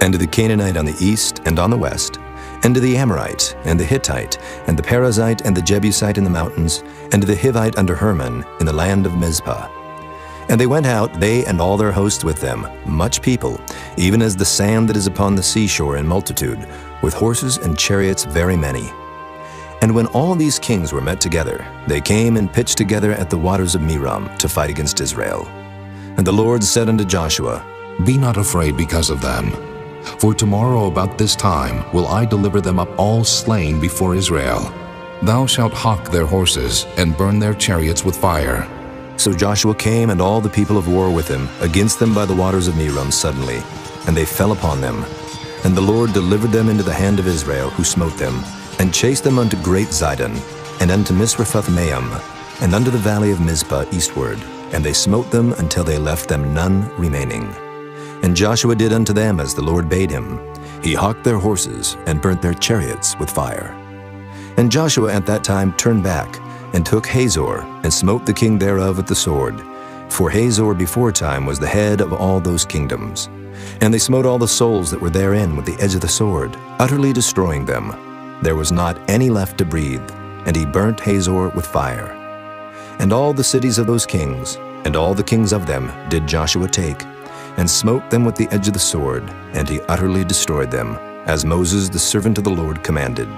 and to the Canaanite on the east and on the west, and to the Amorite, and the Hittite, and the Perizzite, and the Jebusite in the mountains, and to the Hivite under Hermon, in the land of Mizpah. And they went out, they and all their hosts with them, much people, even as the sand that is upon the seashore in multitude, with horses and chariots very many. And when all these kings were met together, they came and pitched together at the waters of Merom to fight against Israel. And the Lord said unto Joshua, Be not afraid because of them. For tomorrow about this time will I deliver them up all slain before Israel. Thou shalt hawk their horses, and burn their chariots with fire. So Joshua came, and all the people of war with him, against them by the waters of Merom suddenly, and they fell upon them. And the Lord delivered them into the hand of Israel, who smote them, and chased them unto great Zidon, and unto Misrephoth-maim, and unto the valley of Mizpah eastward. And they smote them until they left them none remaining. And Joshua did unto them as the Lord bade him. He hocked their horses and burnt their chariots with fire. And Joshua at that time turned back, and took Hazor, and smote the king thereof with the sword. For Hazor beforetime was the head of all those kingdoms. And they smote all the souls that were therein with the edge of the sword, utterly destroying them. There was not any left to breathe, and he burnt Hazor with fire. And all the cities of those kings, and all the kings of them, did Joshua take, and smote them with the edge of the sword, and he utterly destroyed them, as Moses the servant of the Lord commanded.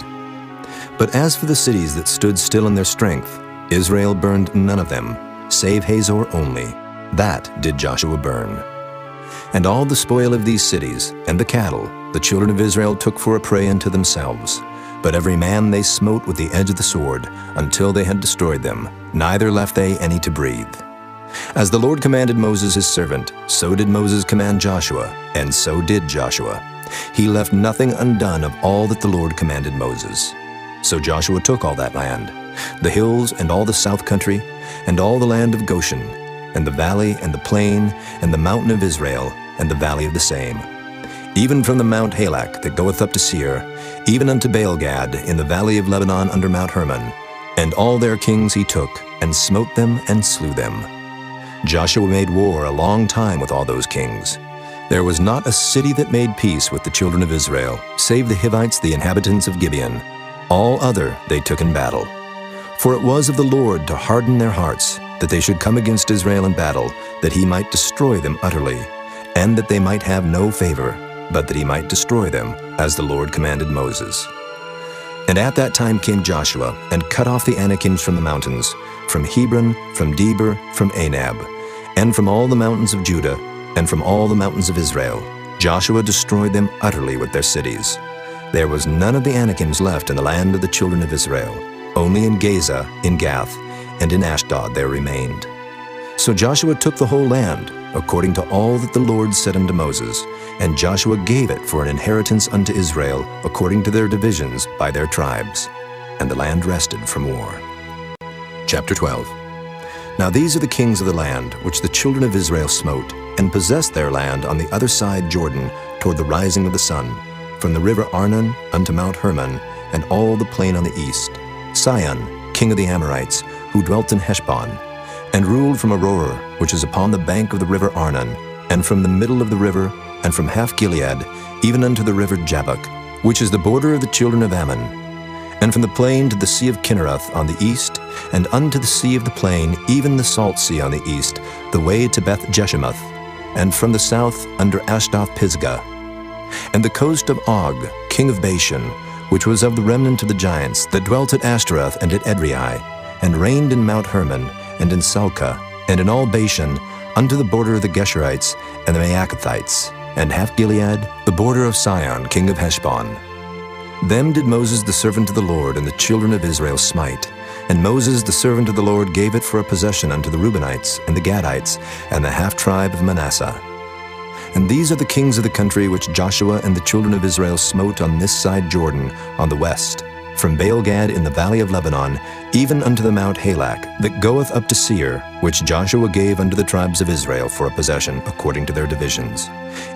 But as for the cities that stood still in their strength, Israel burned none of them, save Hazor only. That did Joshua burn. And all the spoil of these cities, and the cattle, the children of Israel took for a prey unto themselves. But every man they smote with the edge of the sword, until they had destroyed them, neither left they any to breathe. As the Lord commanded Moses his servant, so did Moses command Joshua, and so did Joshua. He left nothing undone of all that the Lord commanded Moses. So Joshua took all that land, the hills and all the south country, and all the land of Goshen, and the valley and the plain, and the mountain of Israel, and the valley of the same, even from the Mount Halak that goeth up to Seir, even unto Baal-gad in the valley of Lebanon under Mount Hermon. And all their kings he took, and smote them and slew them. Joshua made war a long time with all those kings. There was not a city that made peace with the children of Israel, save the Hivites, the inhabitants of Gibeon. All other they took in battle. For it was of the Lord to harden their hearts, that they should come against Israel in battle, that he might destroy them utterly, and that they might have no favor, but that he might destroy them, as the Lord commanded Moses. And at that time came Joshua, and cut off the Anakims from the mountains, from Hebron, from Debir, from Anab, and from all the mountains of Judah, and from all the mountains of Israel. Joshua destroyed them utterly with their cities. There was none of the Anakims left in the land of the children of Israel. Only in Gaza, in Gath, and in Ashdod there remained. So Joshua took the whole land, according to all that the Lord said unto Moses, and Joshua gave it for an inheritance unto Israel, according to their divisions by their tribes. And the land rested from war. Chapter 12. Now these are the kings of the land, which the children of Israel smote, and possessed their land on the other side Jordan, toward the rising of the sun, from the river Arnon unto Mount Hermon, and all the plain on the east. Sihon, king of the Amorites, who dwelt in Heshbon, and ruled from Aroer, which is upon the bank of the river Arnon, and from the middle of the river, and from half Gilead, even unto the river Jabbok, which is the border of the children of Ammon, and from the plain to the sea of Kinnereth on the east, and unto the sea of the plain, even the salt sea on the east, the way to Beth Jeshimoth, and from the south under Ashdoth Pisgah, and the coast of Og, king of Bashan, which was of the remnant of the giants, that dwelt at Ashtaroth and at Edrei, and reigned in Mount Hermon, and in Salcah, and in all Bashan, unto the border of the Geshurites and the Maacathites, and half Gilead, the border of Sihon, king of Heshbon. Them did Moses the servant of the Lord and the children of Israel smite. And Moses the servant of the Lord gave it for a possession unto the Reubenites, and the Gadites, and the half-tribe of Manasseh. And these are the kings of the country which Joshua and the children of Israel smote on this side Jordan, on the west, from Baal-gad in the valley of Lebanon, even unto the Mount Halak, that goeth up to Seir, which Joshua gave unto the tribes of Israel for a possession, according to their divisions.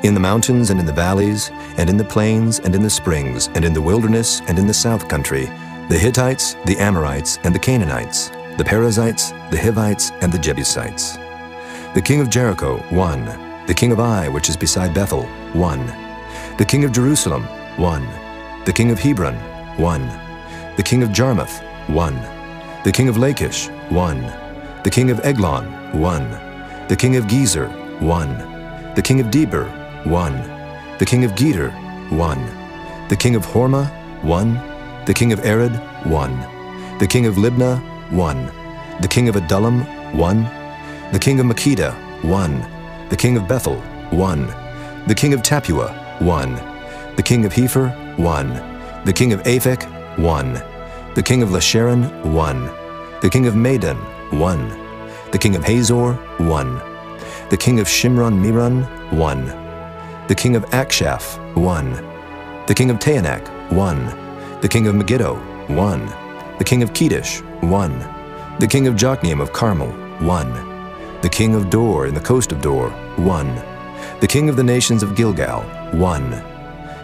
In the mountains and in the valleys, and in the plains and in the springs, and in the wilderness and in the south country, the Hittites, the Amorites, and the Canaanites, the Perizzites, the Hivites, and the Jebusites. The king of Jericho, 1. The king of Ai, which is beside Bethel, 1. The king of Jerusalem, 1. The king of Hebron, 1. The king of Jarmuth, 1. The king of Lachish, 1. The king of Eglon, 1. The king of Gezer, 1. The king of Debir, 1. The king of Geder, 1. The king of Hormah, 1. The king of Arad, 1. The king of Libnah, 1. The king of Adullam, 1. The king of Makkedah, 1. The king of Bethel, 1. The king of Tappuah, 1. The king of Hepher, 1. The king of Aphek, 1. The king of Lasharon, 1. The king of Madon, 1. The king of Hazor, 1. The king of Shimron-Meron, 1. The king of Akshaph, 1. The king of Taanach, 1. The king of Megiddo, 1. The king of Kedesh, 1. The king of Jokneam of Carmel, 1. The king of Dor in the coast of Dor, 1. The king of the nations of Gilgal, 1.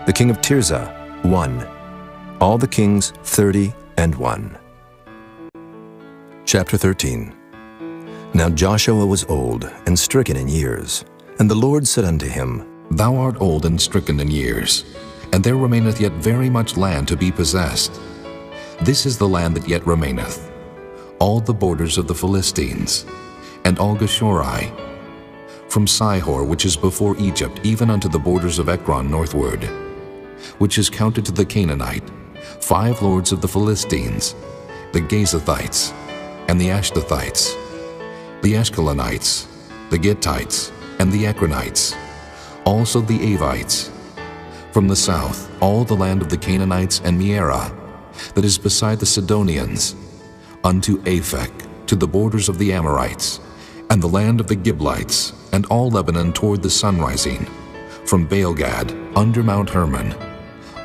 The king of Tirzah, 1. All the kings, 30 and 1. Chapter 13. Now Joshua was old and stricken in years, and the Lord said unto him, Thou art old and stricken in years, and there remaineth yet very much land to be possessed. This is the land that yet remaineth, all the borders of the Philistines, and all Geshuri, from Sihor, which is before Egypt, even unto the borders of Ekron northward, which is counted to the Canaanite, 5 lords of the Philistines, the Gazathites, and the Ashdothites, the Ashkelonites, the Gittites, and the Ekronites, also the Avites. From the south, all the land of the Canaanites and Mearah, that is beside the Sidonians, unto Aphek, to the borders of the Amorites, and the land of the Giblites, and all Lebanon toward the sunrising, from Baalgad, under Mount Hermon,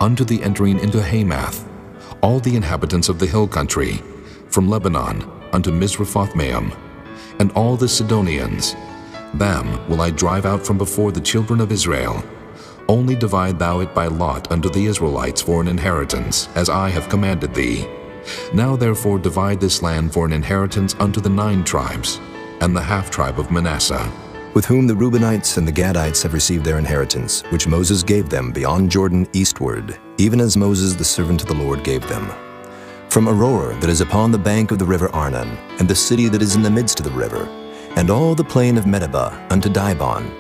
unto the entering into Hamath, all the inhabitants of the hill country, from Lebanon unto Misrephoth-maim, and all the Sidonians. Them will I drive out from before the children of Israel. Only divide thou it by lot unto the Israelites for an inheritance, as I have commanded thee. Now therefore divide this land for an inheritance unto the 9 tribes, and the half-tribe of Manasseh, with whom the Reubenites and the Gadites have received their inheritance, which Moses gave them beyond Jordan eastward, even as Moses the servant of the Lord gave them. From Aroer that is upon the bank of the river Arnon, and the city that is in the midst of the river, and all the plain of Medeba unto Dibon,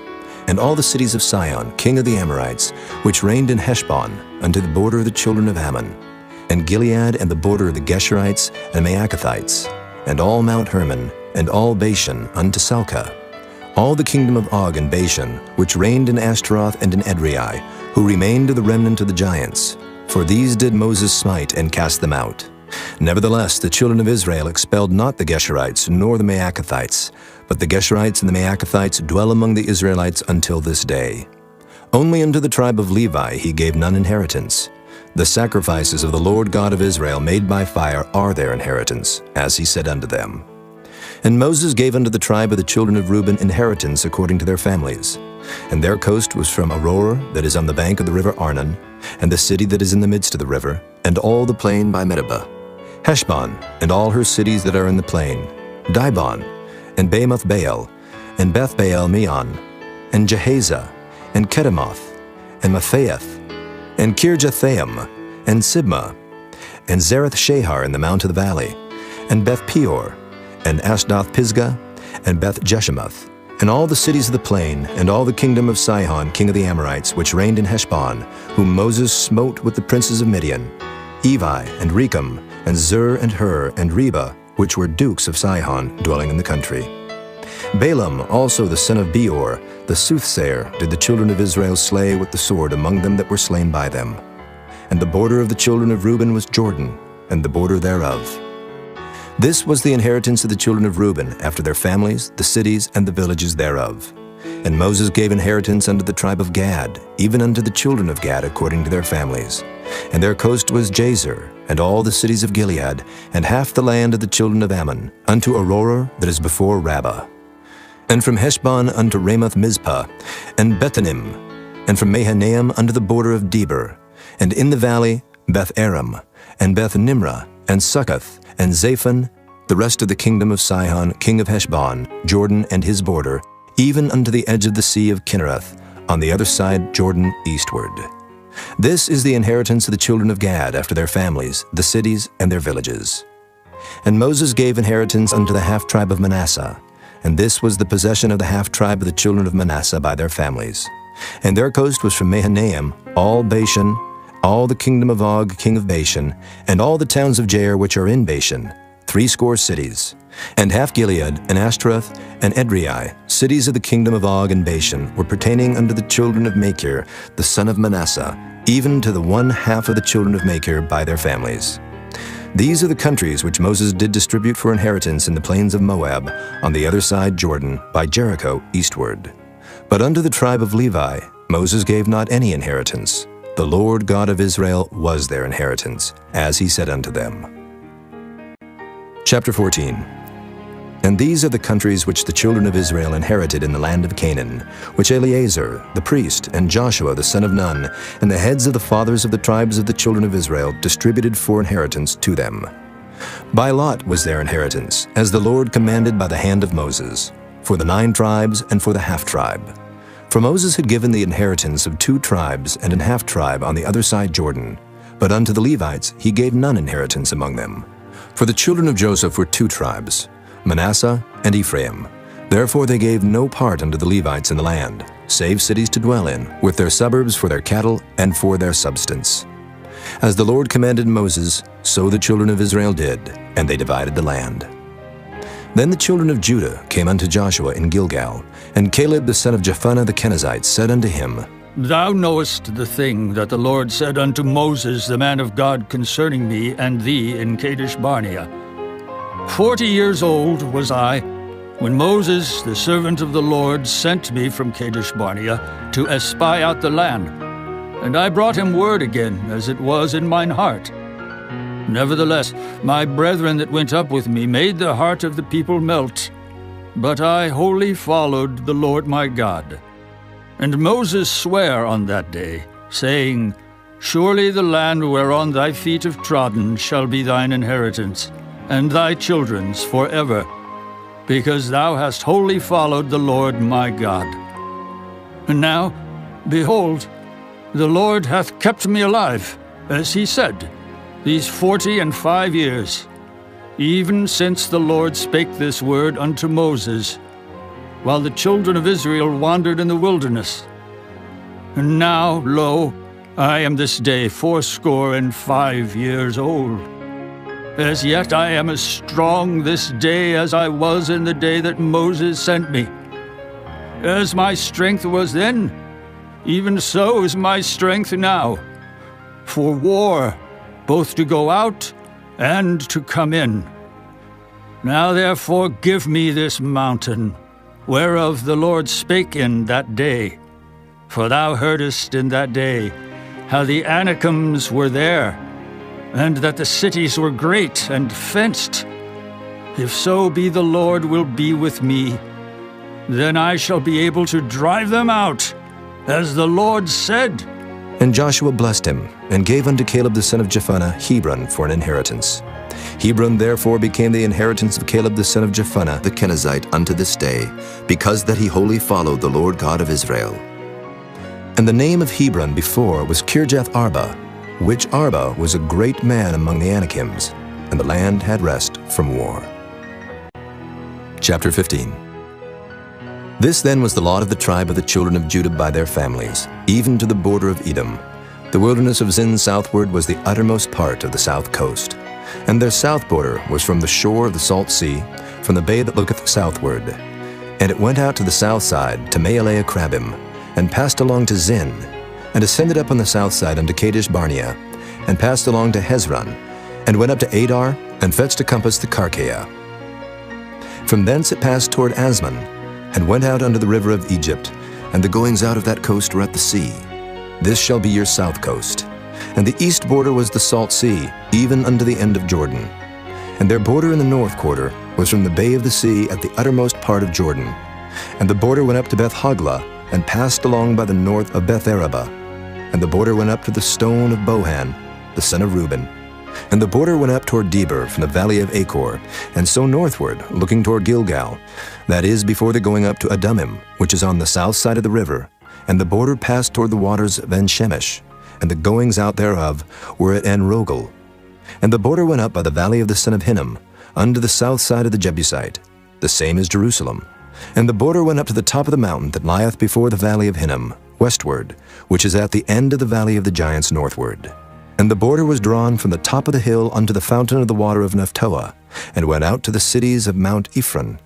and all the cities of Sihon, king of the Amorites, which reigned in Heshbon, unto the border of the children of Ammon, and Gilead and the border of the Geshurites and Maacathites, and all Mount Hermon, and all Bashan unto Salcah, all the kingdom of Og and Bashan, which reigned in Ashtaroth and in Edrei, who remained of the remnant of the giants. For these did Moses smite and cast them out. Nevertheless, the children of Israel expelled not the Geshurites nor the Maacathites, but the Geshurites and the Maacathites dwell among the Israelites until this day. Only unto the tribe of Levi he gave none inheritance. The sacrifices of the Lord God of Israel made by fire are their inheritance, as he said unto them. And Moses gave unto the tribe of the children of Reuben inheritance according to their families. And their coast was from Aroer that is on the bank of the river Arnon, and the city that is in the midst of the river, and all the plain by Medeba, Heshbon, and all her cities that are in the plain, Dibon, and Bamoth Baal, and Beth Baal Meon, and Jehaza, and Kedemoth, and Maphaath, and Kirjathaim, and Sibmah, and Zareth Shahar in the mount of the valley, and Beth Peor, and Ashdoth Pisgah, and Beth Jeshemoth, and all the cities of the plain, and all the kingdom of Sihon king of the Amorites, which reigned in Heshbon, whom Moses smote with the princes of Midian, Evi, and Rechem, and Zur, and Hur, and Reba, which were dukes of Sihon, dwelling in the country. Balaam also the son of Beor, the soothsayer, did the children of Israel slay with the sword among them that were slain by them. And the border of the children of Reuben was Jordan, and the border thereof. This was the inheritance of the children of Reuben, after their families, the cities, and the villages thereof. And Moses gave inheritance unto the tribe of Gad, even unto the children of Gad according to their families. And their coast was Jazer, and all the cities of Gilead, and half the land of the children of Ammon, unto Aroer that is before Rabbah. And from Heshbon unto Ramoth Mizpah, and Bethanim, and from Mahanaim unto the border of Debir, and in the valley Beth Aram, and Beth Nimrah, and Succoth, and Zaphon, the rest of the kingdom of Sihon, king of Heshbon, Jordan and his border, even unto the edge of the sea of Kinnereth, on the other side Jordan eastward. This is the inheritance of the children of Gad after their families, the cities, and their villages. And Moses gave inheritance unto the half-tribe of Manasseh, and this was the possession of the half-tribe of the children of Manasseh by their families. And their coast was from Mahanaim, all Bashan, all the kingdom of Og, king of Bashan, and all the towns of Jair which are in Bashan, 80 cities, and half Gilead, and Ashtaroth, and Edrei, cities of the kingdom of Og and Bashan, were pertaining unto the children of Machir, the son of Manasseh, even to the 1/2 of the children of Machir by their families. These are the countries which Moses did distribute for inheritance in the plains of Moab, on the other side Jordan, by Jericho eastward. But unto the tribe of Levi Moses gave not any inheritance. The Lord God of Israel was their inheritance, as he said unto them. Chapter 14. And these are the countries which the children of Israel inherited in the land of Canaan, which Eleazar the priest and Joshua the son of Nun, and the heads of the fathers of the tribes of the children of Israel distributed for inheritance to them. By lot was their inheritance, as the Lord commanded by the hand of Moses, for the 9 tribes and for the half-tribe. For Moses had given the inheritance of 2 tribes and an half-tribe on the other side Jordan, but unto the Levites he gave none inheritance among them. For the children of Joseph were 2 tribes, Manasseh and Ephraim. Therefore they gave no part unto the Levites in the land, save cities to dwell in, with their suburbs for their cattle and for their substance. As the Lord commanded Moses, so the children of Israel did, and they divided the land. Then the children of Judah came unto Joshua in Gilgal, and Caleb the son of Jephunneh the Kenizzite said unto him, Thou knowest the thing that the Lord said unto Moses the man of God concerning me and thee in Kadesh Barnea. 40 years old was I, when Moses, the servant of the Lord, sent me from Kadesh Barnea to espy out the land. And I brought him word again, as it was in mine heart. Nevertheless, my brethren that went up with me made the heart of the people melt. But I wholly followed the Lord my God. And Moses sware on that day, saying, Surely the land whereon thy feet have trodden shall be thine inheritance, and thy children's forever, because thou hast wholly followed the Lord my God. And now, behold, the Lord hath kept me alive, as he said, these 45 years, even since the Lord spake this word unto Moses, while the children of Israel wandered in the wilderness. And now, lo, I am this day 85 years old. As yet I am as strong this day as I was in the day that Moses sent me. As my strength was then, even so is my strength now, for war, both to go out and to come in. Now therefore give me this mountain, whereof the Lord spake in that day. For thou heardest in that day how the Anakims were there, and that the cities were great and fenced. If so be the Lord will be with me, then I shall be able to drive them out, as the Lord said. And Joshua blessed him, and gave unto Caleb the son of Jephunneh Hebron for an inheritance. Hebron therefore became the inheritance of Caleb the son of Jephunneh the Kenizzite unto this day, because that he wholly followed the Lord God of Israel. And the name of Hebron before was Kirjath Arba, which Arba was a great man among the Anakims, and the land had rest from war. Chapter 15. This then was the lot of the tribe of the children of Judah by their families, even to the border of Edom. The wilderness of Zin southward was the uttermost part of the south coast, and their south border was from the shore of the salt sea, from the bay that looketh southward. And it went out to the south side, to Maelea Crabim, and passed along to Zin, and ascended up on the south side unto Kadesh Barnea, and passed along to Hezron, and went up to Adar, and fetched to compass the Karkea. From thence it passed toward Asmon, and went out unto the river of Egypt, and the goings out of that coast were at the sea. This shall be your south coast. And the east border was the salt sea, even unto the end of Jordan. And their border in the north quarter was from the bay of the sea at the uttermost part of Jordan. And the border went up to Beth Hoglah, and passed along by the north of Beth Araba. And the border went up to the stone of Bohan, the son of Reuben. And the border went up toward Debir from the valley of Achor, and so northward, looking toward Gilgal, that is, before the going up to Adumim, which is on the south side of the river. And the border passed toward the waters of En-Shemesh, and the goings out thereof were at En-Rogel. And the border went up by the valley of the son of Hinnom, unto the south side of the Jebusite, the same as Jerusalem. And the border went up to the top of the mountain that lieth before the valley of Hinnom, westward, which is at the end of the valley of the giants northward. And the border was drawn from the top of the hill unto the fountain of the water of Nephtoah, and went out to the cities of Mount Ephron.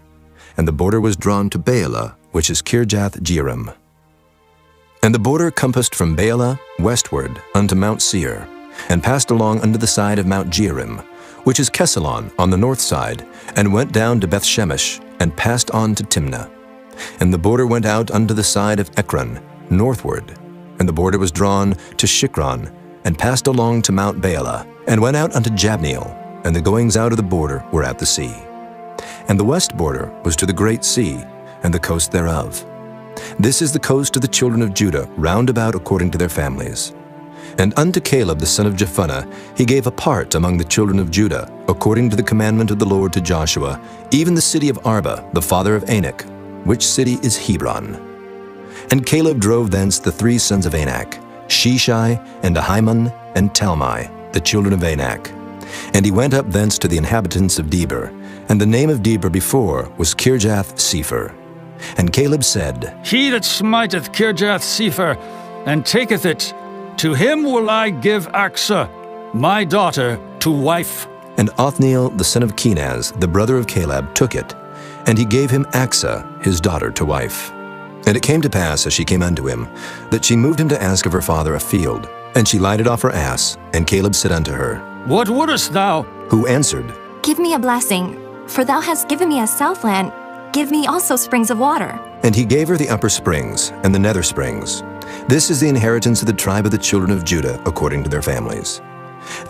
And the border was drawn to Baalah, which is Kirjath Jearim. And the border compassed from Baalah westward unto Mount Seir, and passed along unto the side of Mount Jearim, which is Kesalon on the north side, and went down to Beth Shemesh, and passed on to Timnah. And the border went out unto the side of Ekron, northward. And the border was drawn to Shikron, and passed along to Mount Baalah, and went out unto Jabneel, and the goings out of the border were at the sea. And the west border was to the great sea, and the coast thereof. This is the coast of the children of Judah, round about according to their families. And unto Caleb the son of Jephunneh he gave a part among the children of Judah, according to the commandment of the Lord to Joshua, even the city of Arba, the father of Anak, which city is Hebron. And Caleb drove thence the 3 sons of Anak, Sheshai, and Ahiman, and Talmai, the children of Anak. And he went up thence to the inhabitants of Debir, and the name of Debir before was Kirjath-Sepher. And Caleb said, He that smiteth Kirjath-Sepher, and taketh it, to him will I give Achsah, my daughter, to wife. And Othniel the son of Kenaz, the brother of Caleb, took it, and he gave him Achsah, his daughter, to wife. And it came to pass, as she came unto him, that she moved him to ask of her father a field. And she lighted off her ass, and Caleb said unto her, What wouldest thou? Who answered, Give me a blessing, for thou hast given me a southland. Give me also springs of water. And he gave her the upper springs, and the nether springs. This is the inheritance of the tribe of the children of Judah, according to their families.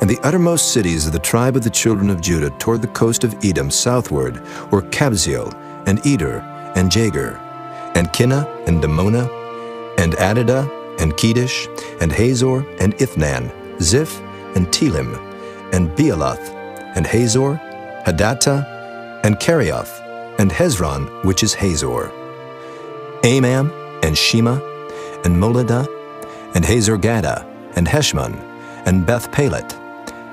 And the uttermost cities of the tribe of the children of Judah toward the coast of Edom southward were Kabzeel, and Eder, and Jagur, and Kinnah, and Damona, and Adadah, and Kedesh, and Hazor, and Ithnan, Ziph, and Telim, and Bealoth, and Hazor, Hadattah, and Kerioth, and Hezron, which is Hazor, Amam, and Shema, and Moladah, and Hazar-Gadah, and Heshmon, and Beth-Pelet,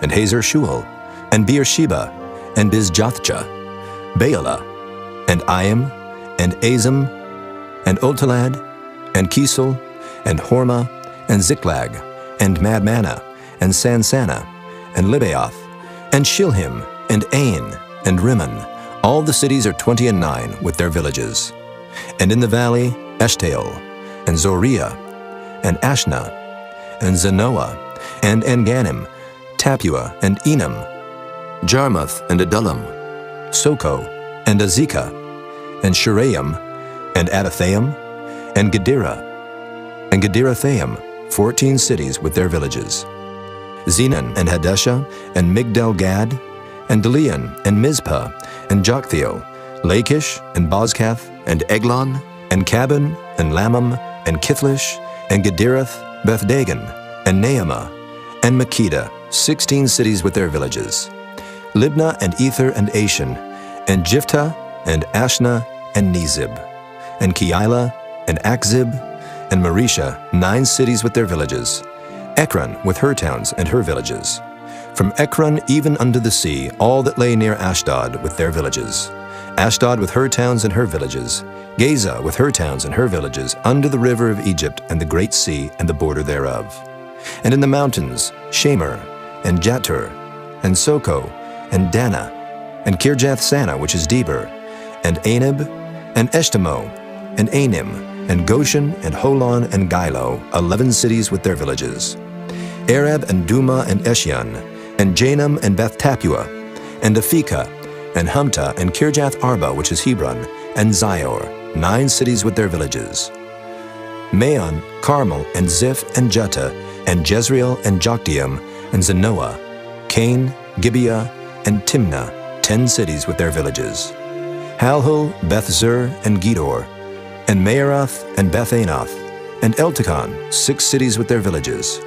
and Hazar-Shual, and Beersheba, and Bizjothjah, Baalah, and Iam, and Azim, and Ultalad, and Kisel, and Hormah, and Ziklag, and Madmanah, and Sansannah, and Libaoth, and Shilhim, and Ain, and Rimmon. All the cities are 29 with their villages. And in the valley, Eshtaol, and Zoriah, and Ashna, and Zanoah, and Enganim, Tapua, and Enam, Jarmuth, and Adullam, Soko, and Azekah, and Shuraim, and Adathaim, and Gederathaim, 14 cities with their villages. Zenan, and Hadeshah, and Migdal-Gad, and Delian, and Mizpah, and Joktheel, Lachish, and Bozkath, and Eglon, and Cabin, and Lamam, and Kithlish, and Gederath, Beth-Dagon, and Naamah, and Makkedah, 16 cities with their villages. Libnah, and Ether, and Ashan, and Jiphthah, and Ashna, and Nezib, and Keilah, and Akzib, and Marisha, 9 cities with their villages. Ekron with her towns and her villages. From Ekron even unto the sea, all that lay near Ashdod with their villages. Ashdod with her towns and her villages. Gaza with her towns and her villages, under the river of Egypt and the great sea and the border thereof. And in the mountains, Shamer, and Jatur, and Soko, and Dana, and Kirjath-Sanah, which is Debir, and Anab, and Eshtemoh, and Anim, and Goshen, and Holon, and Gilo, 11 cities with their villages. Arab, and Duma, and Eshion, and Janam, and Beth-Tapua, and Aphekah, and Humta, and Kirjath-Arba, which is Hebron, and Zior, 9 cities with their villages. Maon, Carmel, and Ziph, and Juttah, and Jezreel, and Jokdeam, and Zanoah, Cain, Gibeah, and Timnah, 10 cities with their villages. Halhul, Beth-Zur, and Gedor, and Maaroth, and Beth-Anath, and Eltekon, 6 cities with their villages.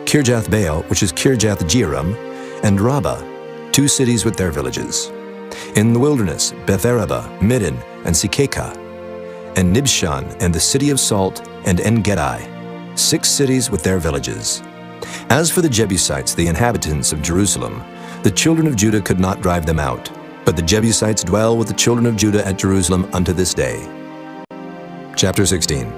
Kirjath-Baal, which is Kirjath-Jearim, and Rabbah, 2 cities with their villages. In the wilderness, Beth-Araba, Middin, and Sikekah, and Nibshan, and the city of Salt, and En-Gedi, 6 cities with their villages. As for the Jebusites, the inhabitants of Jerusalem, the children of Judah could not drive them out, but the Jebusites dwell with the children of Judah at Jerusalem unto this day. Chapter 16.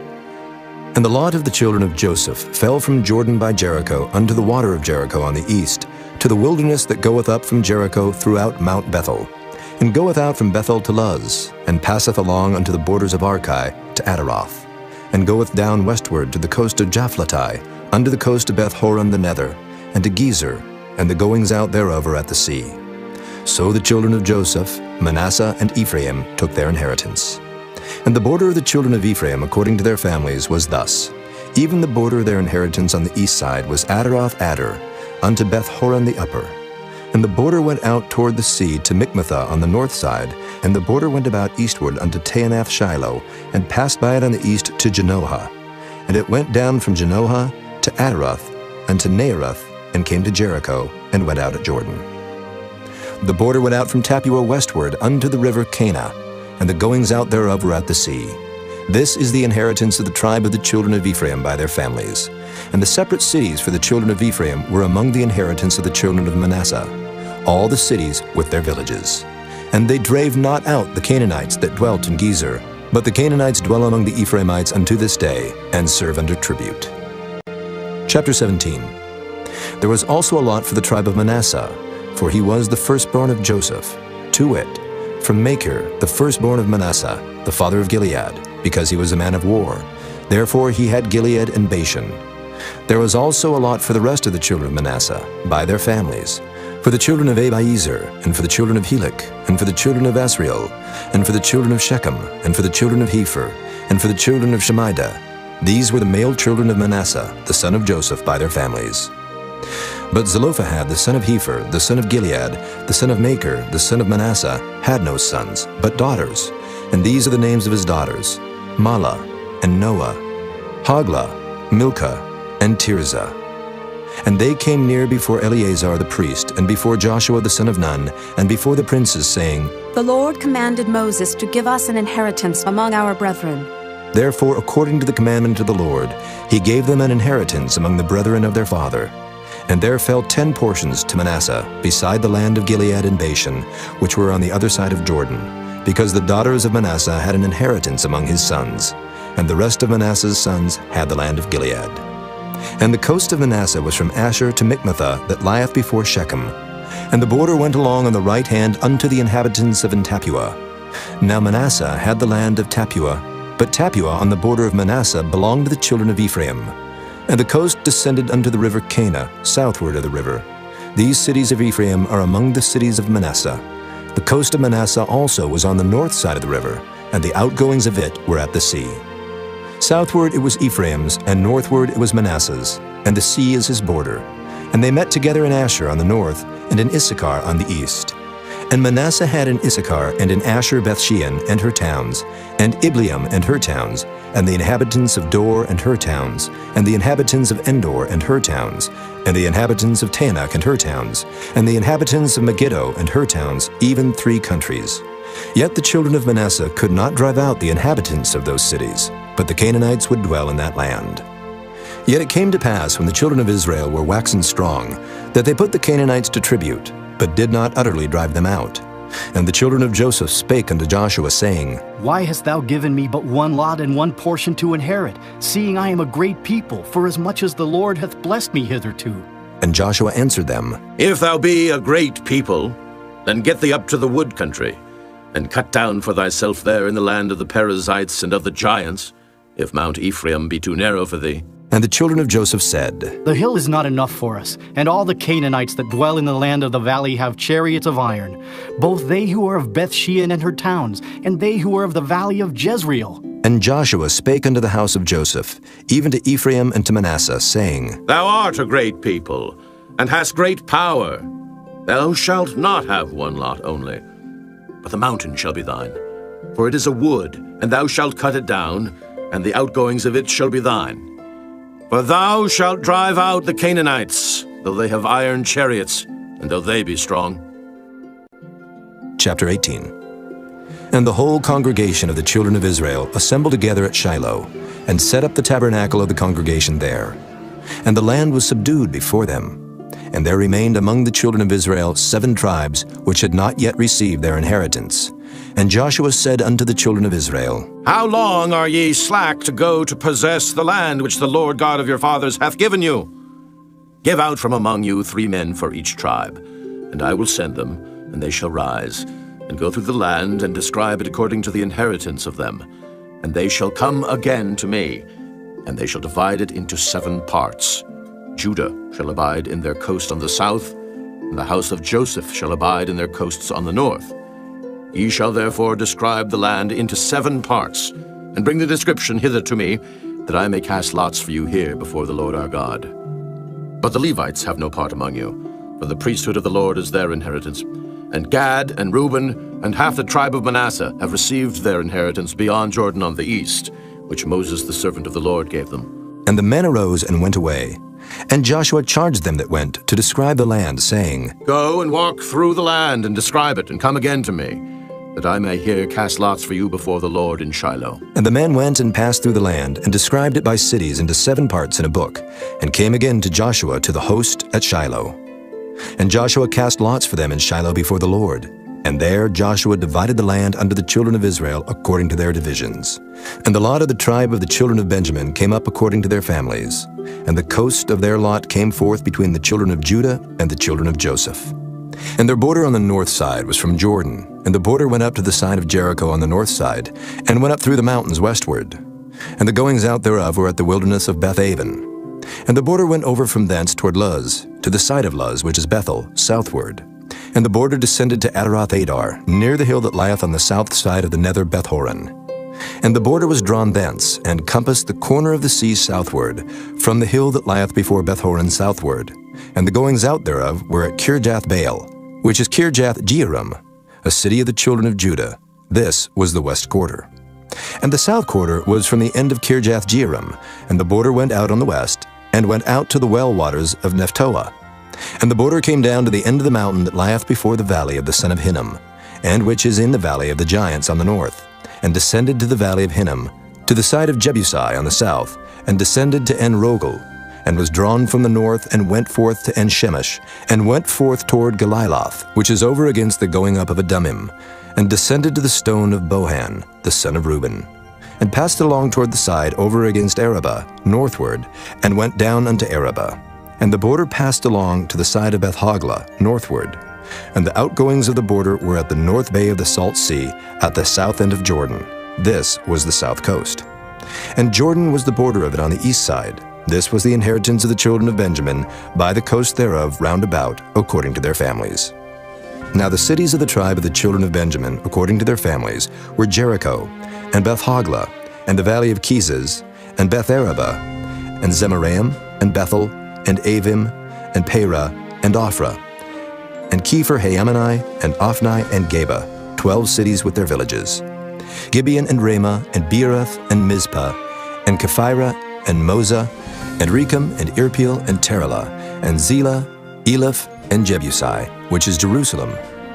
And the lot of the children of Joseph fell from Jordan by Jericho unto the water of Jericho on the east, to the wilderness that goeth up from Jericho throughout Mount Bethel, and goeth out from Bethel to Luz, and passeth along unto the borders of Archi to Adaroth, and goeth down westward to the coast of Japhlatai, unto the coast of Beth-horon the nether, and to Gezer, and the goings out thereof are at the sea. So the children of Joseph, Manasseh, and Ephraim took their inheritance. And the border of the children of Ephraim according to their families was thus. Even the border of their inheritance on the east side was Adaroth-Adar, unto Beth-horon the upper. And the border went out toward the sea to Michmetha on the north side, and the border went about eastward unto Taanath Shiloh, and passed by it on the east to Janohah. And it went down from Janohah to Adaroth, and to Naarath, and came to Jericho, and went out at Jordan. The border went out from Tappuah westward unto the river Cana, and the goings out thereof were at the sea. This is the inheritance of the tribe of the children of Ephraim by their families. And the separate cities for the children of Ephraim were among the inheritance of the children of Manasseh, all the cities with their villages. And they drave not out the Canaanites that dwelt in Gezer, but the Canaanites dwell among the Ephraimites unto this day, and serve under tribute. Chapter 17. There was also a lot for the tribe of Manasseh, for he was the firstborn of Joseph, to wit, from Machir, the firstborn of Manasseh, the father of Gilead, because he was a man of war. Therefore he had Gilead and Bashan. There was also a lot for the rest of the children of Manasseh, by their families, for the children of Abiezer, and for the children of Helek, and for the children of Asriel, and for the children of Shechem, and for the children of Hepher, and for the children of Shemida. These were the male children of Manasseh, the son of Joseph, by their families. But Zelophehad, the son of Hepher, the son of Gilead, the son of Machir, the son of Manasseh, had no sons, but daughters. And these are the names of his daughters: Mahlah, and Noah, Hoglah, Milcah, and Tirzah. And they came near before Eleazar the priest, and before Joshua the son of Nun, and before the princes, saying, The Lord commanded Moses to give us an inheritance among our brethren. Therefore, according to the commandment of the Lord, he gave them an inheritance among the brethren of their father. And there fell 10 portions to Manasseh, beside the land of Gilead and Bashan, which were on the other side of Jordan, because the daughters of Manasseh had an inheritance among his sons, and the rest of Manasseh's sons had the land of Gilead. And the coast of Manasseh was from Asher to Michmetha, that lieth before Shechem. And the border went along on the right hand unto the inhabitants of Tappuah. Now Manasseh had the land of Tappuah, but Tappuah on the border of Manasseh belonged to the children of Ephraim. And the coast descended unto the river Cana, southward of the river. These cities of Ephraim are among the cities of Manasseh. The coast of Manasseh also was on the north side of the river, and the outgoings of it were at the sea. Southward it was Ephraim's, and northward it was Manasseh's, and the sea is his border. And they met together in Asher on the north, and in Issachar on the east. And Manasseh had in Issachar and in Asher Bethshean and her towns, and Ibleam and her towns, and the inhabitants of Dor and her towns, and the inhabitants of Endor and her towns, and the inhabitants of Taanach and her towns, and the inhabitants of Megiddo and her towns, even 3 countries. Yet the children of Manasseh could not drive out the inhabitants of those cities, but the Canaanites would dwell in that land. Yet it came to pass, when the children of Israel were waxen strong, that they put the Canaanites to tribute, but did not utterly drive them out. And the children of Joseph spake unto Joshua, saying, Why hast thou given me but one lot and one portion to inherit, seeing I am a great people, forasmuch as the Lord hath blessed me hitherto? And Joshua answered them, If thou be a great people, then get thee up to the wood country, and cut down for thyself there in the land of the Perizzites and of the giants, if Mount Ephraim be too narrow for thee. And the children of Joseph said, The hill is not enough for us, and all the Canaanites that dwell in the land of the valley have chariots of iron, both they who are of Bethshean and her towns, and they who are of the valley of Jezreel. And Joshua spake unto the house of Joseph, even to Ephraim and to Manasseh, saying, Thou art a great people, and hast great power. Thou shalt not have one lot only, but the mountain shall be thine. For it is a wood, and thou shalt cut it down, and the outgoings of it shall be thine. For thou shalt drive out the Canaanites, though they have iron chariots, and though they be strong. Chapter 18. And the whole congregation of the children of Israel assembled together at Shiloh, and set up the tabernacle of the congregation there. And the land was subdued before them. And there remained among the children of Israel 7 tribes, which had not yet received their inheritance. And Joshua said unto the children of Israel, How long are ye slack to go to possess the land which the Lord God of your fathers hath given you? Give out from among you 3 men for each tribe, and I will send them, and they shall rise, and go through the land, and describe it according to the inheritance of them. And they shall come again to me, and they shall divide it into 7 parts. Judah shall abide in their coast on the south, and the house of Joseph shall abide in their coasts on the north. Ye shall therefore describe the land into 7 parts, and bring the description hither to me, that I may cast lots for you here before the Lord our God. But the Levites have no part among you, for the priesthood of the Lord is their inheritance. And Gad and Reuben and half the tribe of Manasseh have received their inheritance beyond Jordan on the east, which Moses the servant of the Lord gave them. And the men arose and went away. And Joshua charged them that went to describe the land, saying, Go and walk through the land and describe it, and come again to me, that I may here cast lots for you before the Lord in Shiloh. And the men went and passed through the land, and described it by cities into 7 parts in a book, and came again to Joshua to the host at Shiloh. And Joshua cast lots for them in Shiloh before the Lord. And there Joshua divided the land unto the children of Israel according to their divisions. And the lot of the tribe of the children of Benjamin came up according to their families. And the coast of their lot came forth between the children of Judah and the children of Joseph. And their border on the north side was from Jordan, and the border went up to the side of Jericho on the north side, and went up through the mountains westward. And the goings out thereof were at the wilderness of Beth-aven. And the border went over from thence toward Luz, to the side of Luz, which is Bethel, southward. And the border descended to Adaroth-adar, near the hill that lieth on the south side of the nether Beth-horon. And the border was drawn thence, and compassed the corner of the sea southward, from the hill that lieth before Beth-horon southward. And the goings out thereof were at Kirjath-baal, which is Kirjath-jearim, a city of the children of Judah. This was the west quarter. And the south quarter was from the end of Kirjath-jearim, and the border went out on the west, and went out to the well waters of Nephtoah. And the border came down to the end of the mountain that lieth before the valley of the son of Hinnom, and which is in the valley of the giants on the north, and descended to the valley of Hinnom, to the side of Jebusai on the south, and descended to En-rogel, and was drawn from the north, and went forth to En-shemesh, and went forth toward Galiloth, which is over against the going up of Adumim, and descended to the stone of Bohan, the son of Reuben, and passed along toward the side over against Arabah, northward, and went down unto Arabah. And the border passed along to the side of Beth-hoglah, northward. And the outgoings of the border were at the north bay of the Salt Sea, at the south end of Jordan. This was the south coast. And Jordan was the border of it on the east side. This was the inheritance of the children of Benjamin, by the coast thereof round about, according to their families. Now the cities of the tribe of the children of Benjamin, according to their families, were Jericho, and Beth-hoglah, and the valley of Keziz, and Beth-arabah, and Zemaraim, and Bethel, and Avim, and Perah, and Ophrah, and Kepher-haamani, and Ophni, and Geba, 12 cities with their villages. Gibeon, and Ramah, and Beeroth, and Mizpah, and Kephirah, and Moza, and Rechem, and Irpeel, and Terah, and Zelah, Eleph, and Jebusai, which is Jerusalem,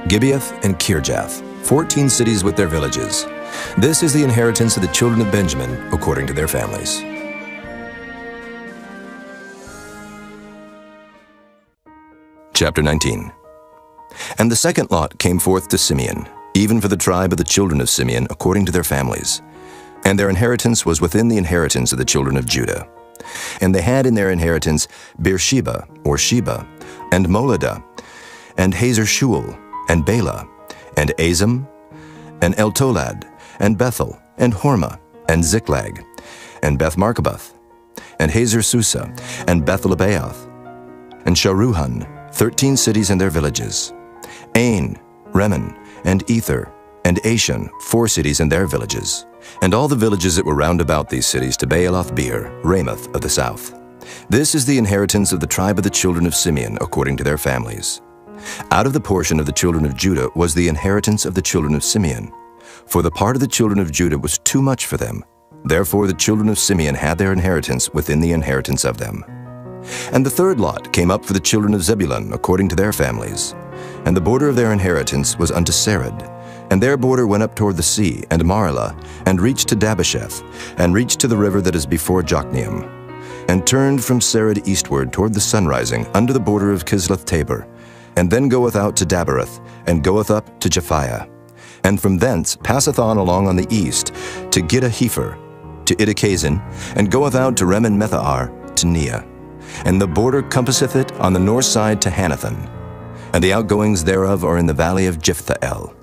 Gibeath, and Kirjath, 14 cities with their villages. This is the inheritance of the children of Benjamin, according to their families. Chapter 19. And the second lot came forth to Simeon, even for the tribe of the children of Simeon, according to their families. And their inheritance was within the inheritance of the children of Judah. And they had in their inheritance Beersheba, or Sheba, and Moladah, and Hazer-shual, and Bela, and Azam, and Eltolad, and Bethel, and Hormah, and Ziklag, and Beth-marcaboth, and Hazer-susa, and Beth-lebaoth, and Sharuhan, 13 cities and their villages. Ain, Rimmon, and Ether, and Ashan, 4 cities and their villages. And all the villages that were round about these cities to Baalath-beer, Ramoth of the south. This is the inheritance of the tribe of the children of Simeon, according to their families. Out of the portion of the children of Judah was the inheritance of the children of Simeon. For the part of the children of Judah was too much for them. Therefore the children of Simeon had their inheritance within the inheritance of them. And the third lot came up for the children of Zebulun, according to their families. And the border of their inheritance was unto Sarid. And their border went up toward the sea, and Marlah, and reached to Dabasheth, and reached to the river that is before Jokneam, and turned from Sarid eastward toward the sunrising, under the border of Kisloth-tabor, and then goeth out to Dabereth, and goeth up to Japhiah, and from thence passeth on along on the east, to Giddah-hefer, to Idakazin, and goeth out to Remon-methar, to Neah. And the border compasseth it on the north side to Hanathan, and the outgoings thereof are in the valley of Jiphthahel.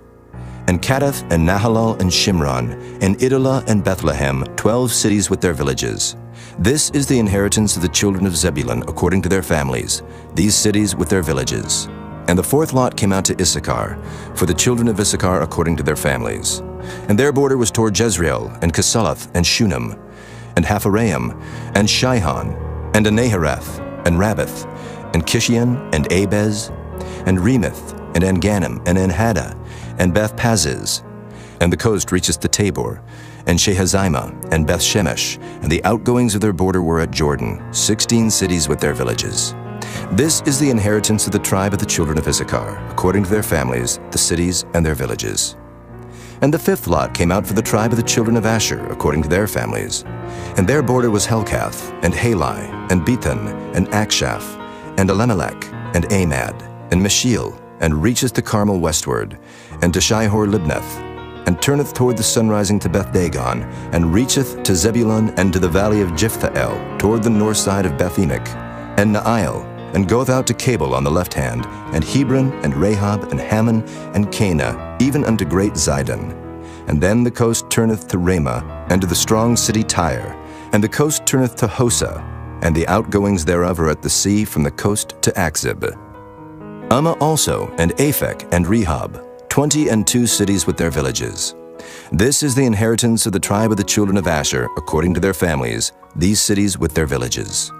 And Cadath, and Nahalal, and Shimron, and Idolah, and Bethlehem, 12 cities with their villages. This is the inheritance of the children of Zebulun, according to their families, these cities with their villages. And the fourth lot came out to Issachar, for the children of Issachar according to their families. And their border was toward Jezreel, and Kesaloth, and Shunem, and Hapharaim, and Shihon, and Anaharath, and Rabbath, and Kishion, and Abez, and Remoth, and Enganim, and Enhada, and Beth Paziz. And the coast reacheth to Tabor, and Shehazimah, and Beth Shemesh, and the outgoings of their border were at Jordan, 16 cities with their villages. This is the inheritance of the tribe of the children of Issachar, according to their families, the cities and their villages. And the fifth lot came out for the tribe of the children of Asher, according to their families. And their border was Helkath, and Halai, and Bethan, and Akshaph, and Elimelech, and Amad, and Meshiel, and reacheth to Carmel westward, and to Shihor-Libnath, and turneth toward the sunrising to Beth-Dagon, and reacheth to Zebulun and to the valley of Jiphthahel, toward the north side of Beth-Emek, and Naail, and goeth out to Cabul on the left hand, and Hebron, and Rahab, and Hammon, and Cana, even unto great Zidon. And then the coast turneth to Ramah, and to the strong city Tyre, and the coast turneth to Hosa, and the outgoings thereof are at the sea from the coast to Akzib. Ummah also, and Aphek, and Rehob, 22 cities with their villages. This is the inheritance of the tribe of the children of Asher, according to their families, these cities with their villages.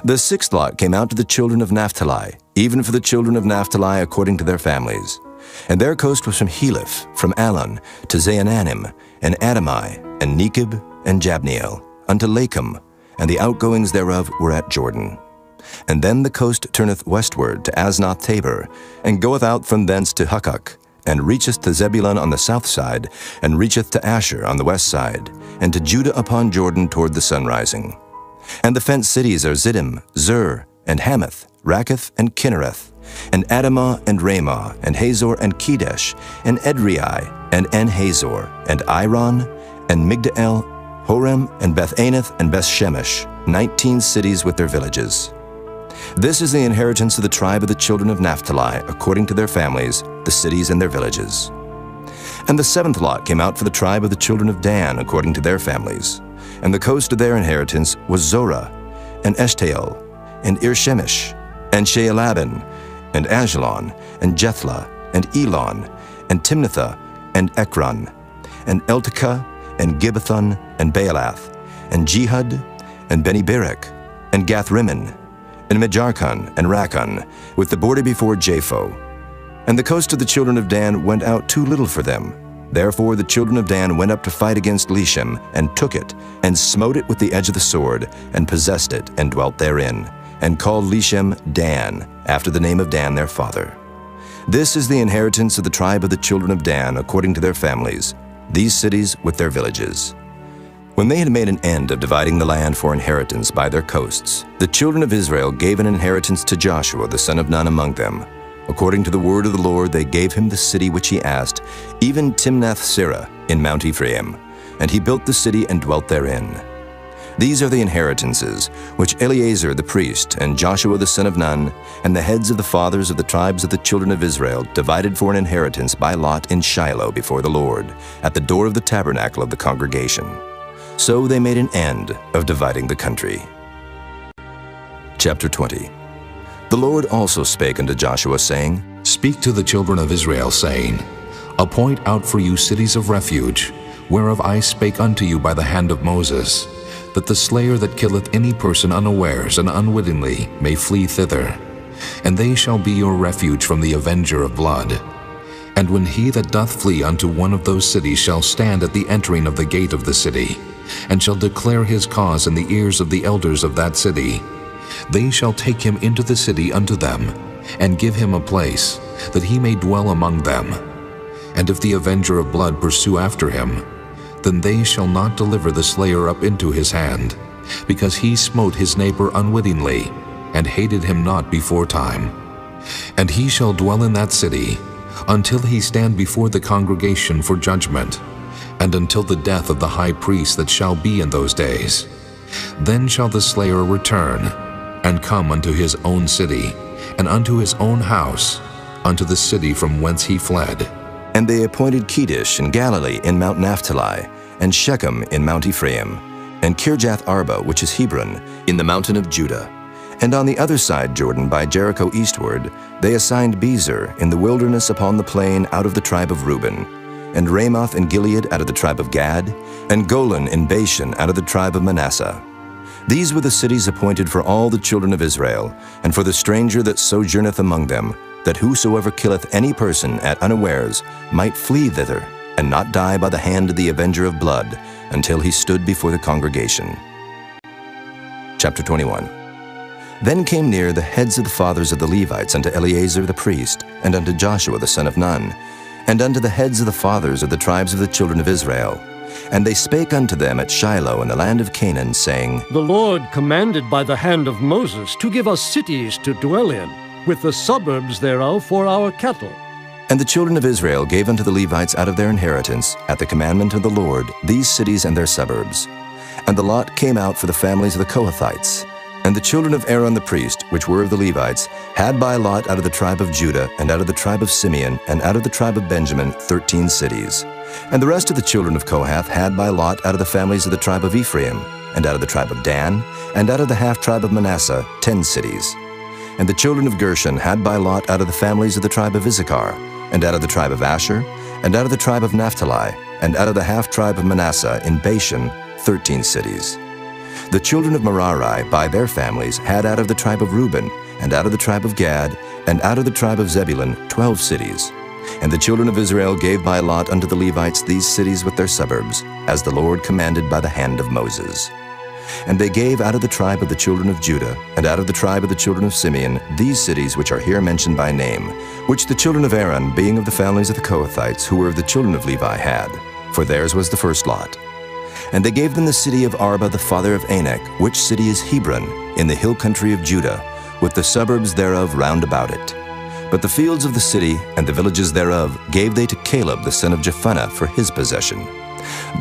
The sixth lot came out to the children of Naphtali, even for the children of Naphtali according to their families. And their coast was from Heleph, from Alon, to Zaananim, and Adamai, and Nekeb, and Jabneel, unto Lakum, and the outgoings thereof were at Jordan. And then the coast turneth westward to Aznoth Tabor, and goeth out from thence to Hukkok, and reacheth to Zebulun on the south side, and reacheth to Asher on the west side, and to Judah upon Jordan toward the sunrising. And the fenced cities are Ziddim, Zur, and Hamath, Rakkath, and Kinnereth, and Adamah, and Ramah, and Hazor, and Kedesh, and Edrei, and En-Hazor, and Iron, and Migdal, Horem, and Beth-Anath, and Beth-Shemesh, 19 cities with their villages. This is the inheritance of the tribe of the children of Naphtali, according to their families, the cities and their villages. And the seventh lot came out for the tribe of the children of Dan, according to their families. And the coast of their inheritance was Zorah, and Eshtaol, and Irshemish, and Shealabin, and Ajalon, and Jethlah, and Elon, and Timnathah, and Ekron, and Eltekah, and Gibbethon, and Baalath, and Jehud, and Beni-Berak, and Gath-Rimmon, and Mejarkon, and Rakkon, with the border before Japho. And the coast of the children of Dan went out too little for them. Therefore the children of Dan went up to fight against Leshem, and took it, and smote it with the edge of the sword, and possessed it, and dwelt therein, and called Leshem Dan, after the name of Dan their father. This is the inheritance of the tribe of the children of Dan, according to their families, these cities with their villages. When they had made an end of dividing the land for inheritance by their coasts, the children of Israel gave an inheritance to Joshua the son of Nun among them. According to the word of the Lord, they gave him the city which he asked, even Timnath-Serah in Mount Ephraim, and he built the city and dwelt therein. These are the inheritances which Eleazar the priest and Joshua the son of Nun and the heads of the fathers of the tribes of the children of Israel divided for an inheritance by lot in Shiloh before the Lord, at the door of the tabernacle of the congregation. So they made an end of dividing the country. Chapter 20. The Lord also spake unto Joshua, saying, Speak to the children of Israel, saying, Appoint out for you cities of refuge, whereof I spake unto you by the hand of Moses, that the slayer that killeth any person unawares and unwittingly may flee thither. And they shall be your refuge from the avenger of blood. And when he that doth flee unto one of those cities shall stand at the entering of the gate of the city, and shall declare his cause in the ears of the elders of that city, they shall take him into the city unto them, and give him a place, that he may dwell among them. And if the avenger of blood pursue after him, then they shall not deliver the slayer up into his hand, because he smote his neighbor unwittingly, and hated him not before time. And he shall dwell in that city, until he stand before the congregation for judgment, and until the death of the high priest that shall be in those days. Then shall the slayer return, and come unto his own city, and unto his own house, unto the city from whence he fled. And they appointed Kedesh in Galilee in Mount Naphtali, and Shechem in Mount Ephraim, and Kirjath Arba, which is Hebron, in the mountain of Judah. And on the other side Jordan by Jericho eastward, they assigned Bezer in the wilderness upon the plain out of the tribe of Reuben, and Ramoth in Gilead out of the tribe of Gad, and Golan in Bashan out of the tribe of Manasseh. These were the cities appointed for all the children of Israel, and for the stranger that sojourneth among them, that whosoever killeth any person at unawares might flee thither, and not die by the hand of the avenger of blood, until he stood before the congregation. Chapter 21. Then came near the heads of the fathers of the Levites unto Eleazar the priest, and unto Joshua the son of Nun, and unto the heads of the fathers of the tribes of the children of Israel. And they spake unto them at Shiloh in the land of Canaan, saying, The Lord commanded by the hand of Moses to give us cities to dwell in, with the suburbs thereof for our cattle. And the children of Israel gave unto the Levites out of their inheritance, at the commandment of the Lord, these cities and their suburbs. And the lot came out for the families of the Kohathites. And the children of Aaron the priest, which were of the Levites, had by lot out of the tribe of Judah, and out of the tribe of Simeon, and out of the tribe of Benjamin, 13 cities. And the rest of the children of Kohath had by lot out of the families of the tribe of Ephraim, and out of the tribe of Dan, and out of the half-tribe of Manasseh, 10 cities. And the children of Gershon had by lot out of the families of the tribe of Issachar, and out of the tribe of Asher, and out of the tribe of Naphtali, and out of the half-tribe of Manasseh in Bashan, 13 cities. The children of Merari by their families had out of the tribe of Reuben, and out of the tribe of Gad, and out of the tribe of Zebulun, 12 cities. And the children of Israel gave by lot unto the Levites these cities with their suburbs, as the Lord commanded by the hand of Moses. And they gave out of the tribe of the children of Judah, and out of the tribe of the children of Simeon, these cities which are here mentioned by name, which the children of Aaron, being of the families of the Kohathites, who were of the children of Levi, had, for theirs was the first lot. And they gave them the city of Arba the father of Anak, which city is Hebron, in the hill country of Judah, with the suburbs thereof round about it. But the fields of the city and the villages thereof gave they to Caleb the son of Jephunneh for his possession.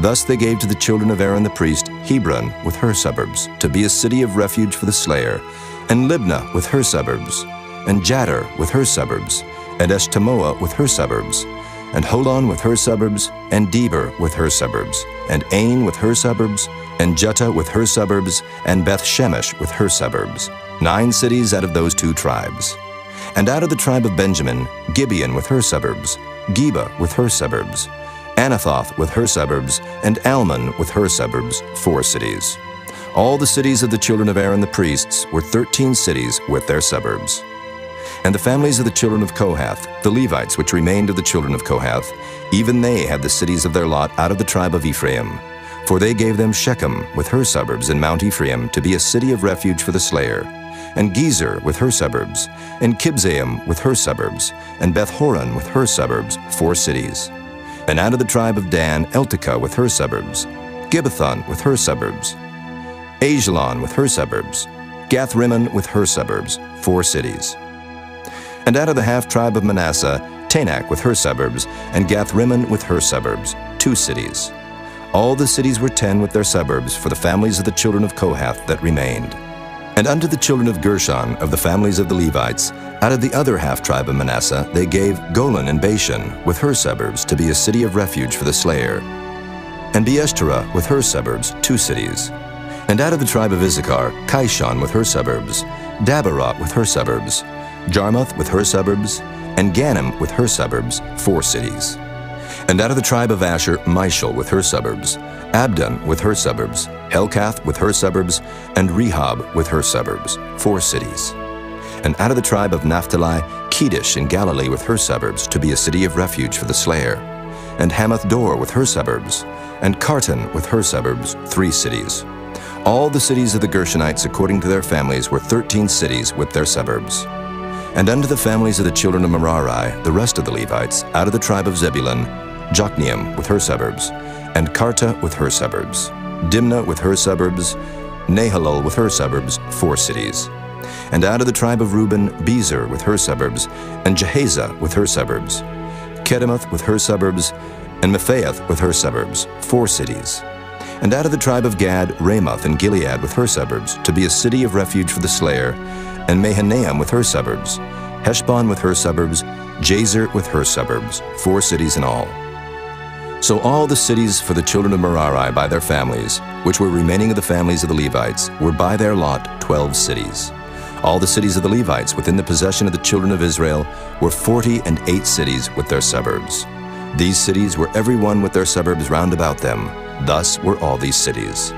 Thus they gave to the children of Aaron the priest Hebron with her suburbs, to be a city of refuge for the slayer, and Libnah with her suburbs, and Jadar with her suburbs, and Eshtemoa with her suburbs, and Holon with her suburbs, and Debir with her suburbs, and Ain with her suburbs, and Juttah with her suburbs, and Beth-Shemesh with her suburbs, 9 cities out of those 2 tribes. And out of the tribe of Benjamin, Gibeon with her suburbs, Geba with her suburbs, Anathoth with her suburbs, and Almon with her suburbs, 4 cities. All the cities of the children of Aaron the priests were 13 cities with their suburbs. And the families of the children of Kohath, the Levites which remained of the children of Kohath, even they had the cities of their lot out of the tribe of Ephraim. For they gave them Shechem with her suburbs in Mount Ephraim to be a city of refuge for the slayer, and Gezer with her suburbs, and Kibzaim with her suburbs, and Beth-horon with her suburbs, 4 cities. And out of the tribe of Dan, Eltekeh with her suburbs, Gibbethon with her suburbs, Ajalon with her suburbs, Gath-rimmon with her suburbs, 4 cities. And out of the half-tribe of Manasseh, Tanakh with her suburbs, and Gath-rimmon with her suburbs, 2 cities. All the cities were 10 with their suburbs for the families of the children of Kohath that remained. And unto the children of Gershon, of the families of the Levites, out of the other half-tribe of Manasseh, they gave Golan and Bashan, with her suburbs, to be a city of refuge for the slayer. And Beeshterah, with her suburbs, 2 cities. And out of the tribe of Issachar, Kishon, with her suburbs, Dabarot, with her suburbs, Jarmuth, with her suburbs, and Ganim, with her suburbs, 4 cities. And out of the tribe of Asher, Mishal, with her suburbs, Abdon, with her suburbs, Helkath, with her suburbs, and Rehob, with her suburbs, 4 cities. And out of the tribe of Naphtali, Kedesh in Galilee, with her suburbs, to be a city of refuge for the slayer, and Hamath-dor, with her suburbs, and Kartan, with her suburbs, 3 cities. All the cities of the Gershonites according to their families were 13 cities with their suburbs. And unto the families of the children of Merari, the rest of the Levites, out of the tribe of Zebulun, Jokneam with her suburbs, and Karta with her suburbs, Dimnah with her suburbs, Nahalol with her suburbs, 4 cities. And out of the tribe of Reuben, Bezer with her suburbs, and Jehazzah with her suburbs, Kedemoth with her suburbs, and Mephaath with her suburbs, 4 cities. And out of the tribe of Gad, Ramoth and Gilead with her suburbs, to be a city of refuge for the slayer, and Mahanaim with her suburbs, Heshbon with her suburbs, Jazer with her suburbs, 4 cities in all. So all the cities for the children of Merari by their families, which were remaining of the families of the Levites, were by their lot 12 cities. All the cities of the Levites within the possession of the children of Israel were 48 cities with their suburbs. These cities were every one with their suburbs round about them. Thus were all these cities.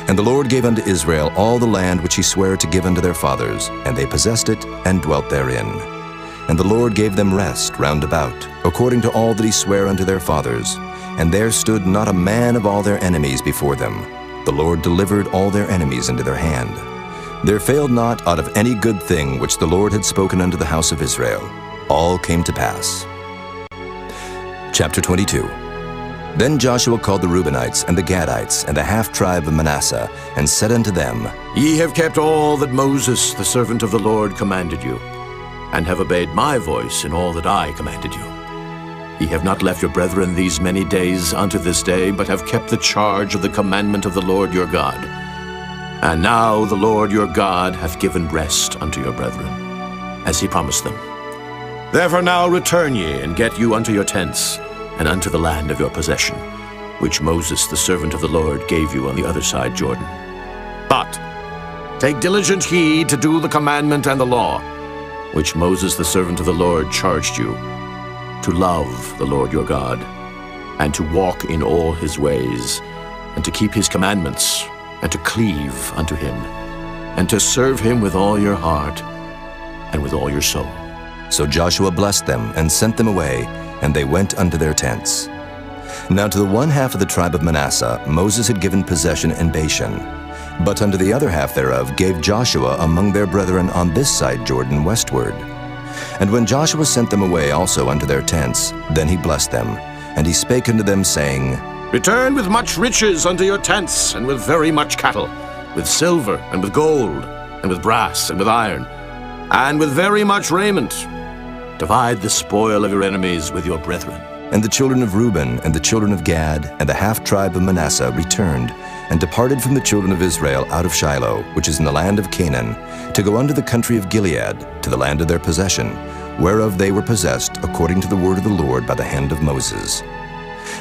And the Lord gave unto Israel all the land which he sware to give unto their fathers, and they possessed it, and dwelt therein. And the Lord gave them rest round about, according to all that he sware unto their fathers. And there stood not a man of all their enemies before them. The Lord delivered all their enemies into their hand. There failed not out of any good thing which the Lord had spoken unto the house of Israel. All came to pass. Chapter 22. Then Joshua called the Reubenites and the Gadites and the half-tribe of Manasseh, and said unto them, Ye have kept all that Moses, the servant of the Lord, commanded you, and have obeyed my voice in all that I commanded you. Ye have not left your brethren these many days unto this day, but have kept the charge of the commandment of the Lord your God. And now the Lord your God hath given rest unto your brethren, as he promised them. Therefore now return ye, and get you unto your tents, and unto the land of your possession, which Moses the servant of the Lord gave you on the other side Jordan. But take diligent heed to do the commandment and the law, which Moses the servant of the Lord charged you, to love the Lord your God, and to walk in all his ways, and to keep his commandments, and to cleave unto him, and to serve him with all your heart and with all your soul. So Joshua blessed them, and sent them away, and they went unto their tents. Now to the one half of the tribe of Manasseh Moses had given possession in Bashan, but unto the other half thereof gave Joshua among their brethren on this side Jordan westward. And when Joshua sent them away also unto their tents, then he blessed them, and he spake unto them, saying, Return with much riches unto your tents, and with very much cattle, with silver, and with gold, and with brass, and with iron, and with very much raiment. Divide the spoil of your enemies with your brethren. And the children of Reuben and the children of Gad and the half-tribe of Manasseh returned, and departed from the children of Israel out of Shiloh, which is in the land of Canaan, to go unto the country of Gilead, to the land of their possession, whereof they were possessed according to the word of the Lord by the hand of Moses.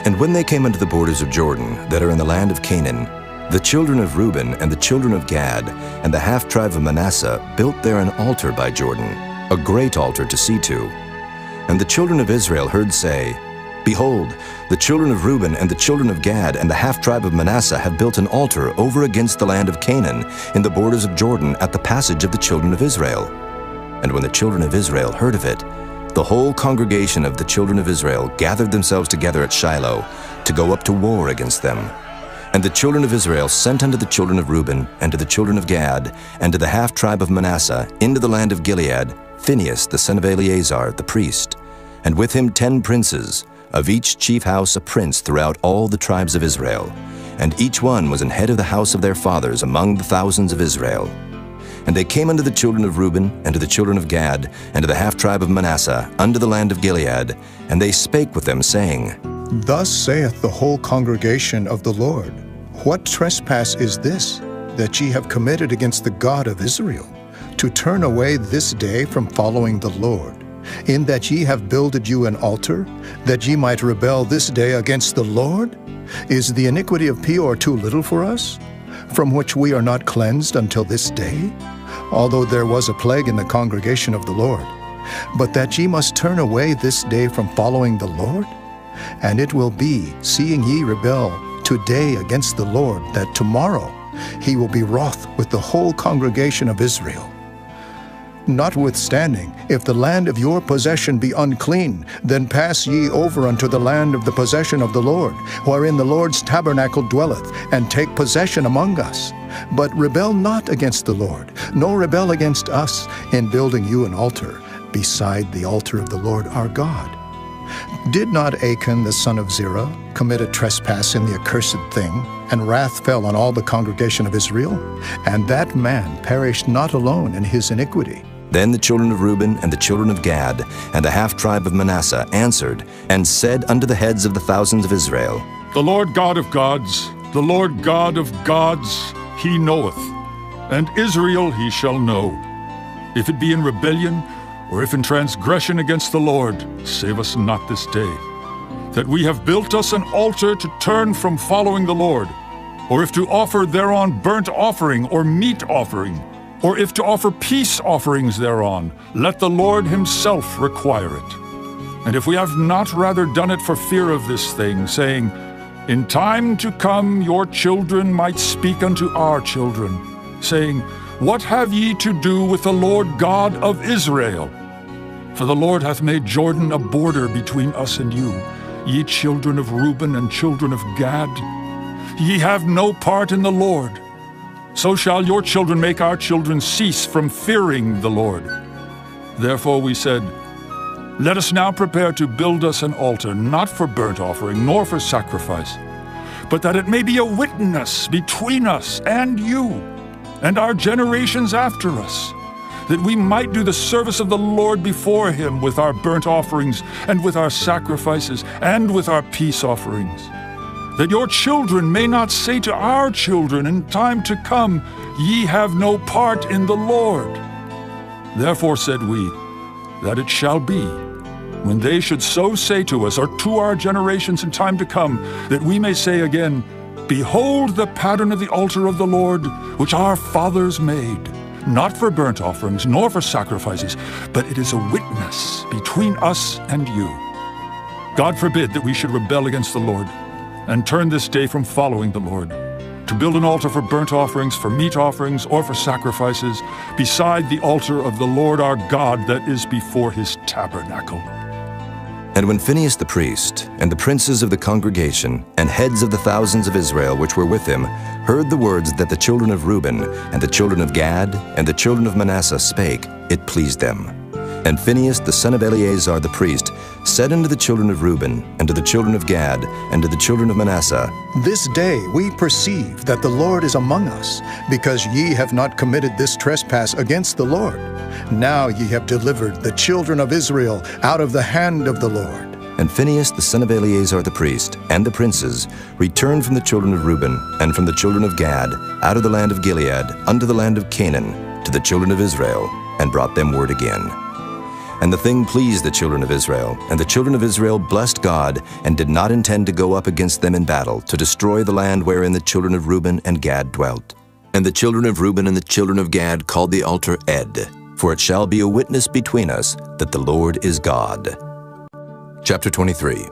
And when they came unto the borders of Jordan, that are in the land of Canaan, the children of Reuben and the children of Gad and the half-tribe of Manasseh built there an altar by Jordan, a great altar to see to. And the children of Israel heard say, Behold, the children of Reuben and the children of Gad and the half-tribe of Manasseh have built an altar over against the land of Canaan in the borders of Jordan at the passage of the children of Israel. And when the children of Israel heard of it, the whole congregation of the children of Israel gathered themselves together at Shiloh to go up to war against them. And the children of Israel sent unto the children of Reuben and to the children of Gad and to the half-tribe of Manasseh into the land of Gilead Phinehas the son of Eleazar the priest, and with him 10 princes, of each chief house a prince throughout all the tribes of Israel, and each one was an head of the house of their fathers among the thousands of Israel. And they came unto the children of Reuben, and to the children of Gad, and to the half-tribe of Manasseh, unto the land of Gilead, and they spake with them, saying, Thus saith the whole congregation of the Lord, What trespass is this, that ye have committed against the God of Israel, to turn away this day from following the Lord, in that ye have builded you an altar, that ye might rebel this day against the Lord? Is the iniquity of Peor too little for us, from which we are not cleansed until this day? Although there was a plague in the congregation of the Lord, but that ye must turn away this day from following the Lord? And it will be, seeing ye rebel today against the Lord, that tomorrow he will be wroth with the whole congregation of Israel. Notwithstanding, if the land of your possession be unclean, then pass ye over unto the land of the possession of the Lord, wherein the Lord's tabernacle dwelleth, and take possession among us. But rebel not against the Lord, nor rebel against us, in building you an altar, beside the altar of the Lord our God. Did not Achan the son of Zerah commit a trespass in the accursed thing, and wrath fell on all the congregation of Israel? And that man perished not alone in his iniquity. Then the children of Reuben and the children of Gad and the half-tribe of Manasseh answered, and said unto the heads of the thousands of Israel, The Lord God of gods, the Lord God of gods, he knoweth, and Israel he shall know. If it be in rebellion, or if in transgression against the Lord, save us not this day, that we have built us an altar to turn from following the Lord, or if to offer thereon burnt offering or meat offering, or if to offer peace offerings thereon, let the Lord himself require it. And if we have not rather done it for fear of this thing, saying, In time to come your children might speak unto our children, saying, What have ye to do with the Lord God of Israel? For the Lord hath made Jordan a border between us and you, ye children of Reuben and children of Gad. Ye have no part in the Lord. So shall your children make our children cease from fearing the Lord. Therefore we said, Let us now prepare to build us an altar, not for burnt offering, nor for sacrifice, but that it may be a witness between us and you, and our generations after us, that we might do the service of the Lord before him with our burnt offerings, and with our sacrifices, and with our peace offerings. That your children may not say to our children in time to come, Ye have no part in the Lord. Therefore said we, that it shall be, when they should so say to us, or to our generations in time to come, that we may say again, Behold the pattern of the altar of the Lord, which our fathers made, not for burnt offerings, nor for sacrifices, but it is a witness between us and you. God forbid that we should rebel against the Lord, and turn this day from following the Lord, to build an altar for burnt offerings, for meat offerings, or for sacrifices, beside the altar of the Lord our God that is before his tabernacle. And when Phinehas the priest, and the princes of the congregation, and heads of the thousands of Israel which were with him, heard the words that the children of Reuben, and the children of Gad, and the children of Manasseh spake, it pleased them. And Phinehas the son of Eleazar the priest said unto the children of Reuben, and to the children of Gad, and to the children of Manasseh, This day we perceive that the Lord is among us, because ye have not committed this trespass against the Lord. Now ye have delivered the children of Israel out of the hand of the Lord. And Phinehas the son of Eleazar the priest, and the princes, returned from the children of Reuben, and from the children of Gad, out of the land of Gilead, unto the land of Canaan, to the children of Israel, and brought them word again. And the thing pleased the children of Israel, and the children of Israel blessed God, and did not intend to go up against them in battle, to destroy the land wherein the children of Reuben and Gad dwelt. And the children of Reuben and the children of Gad called the altar Ed, for it shall be a witness between us that the Lord is God. Chapter 23.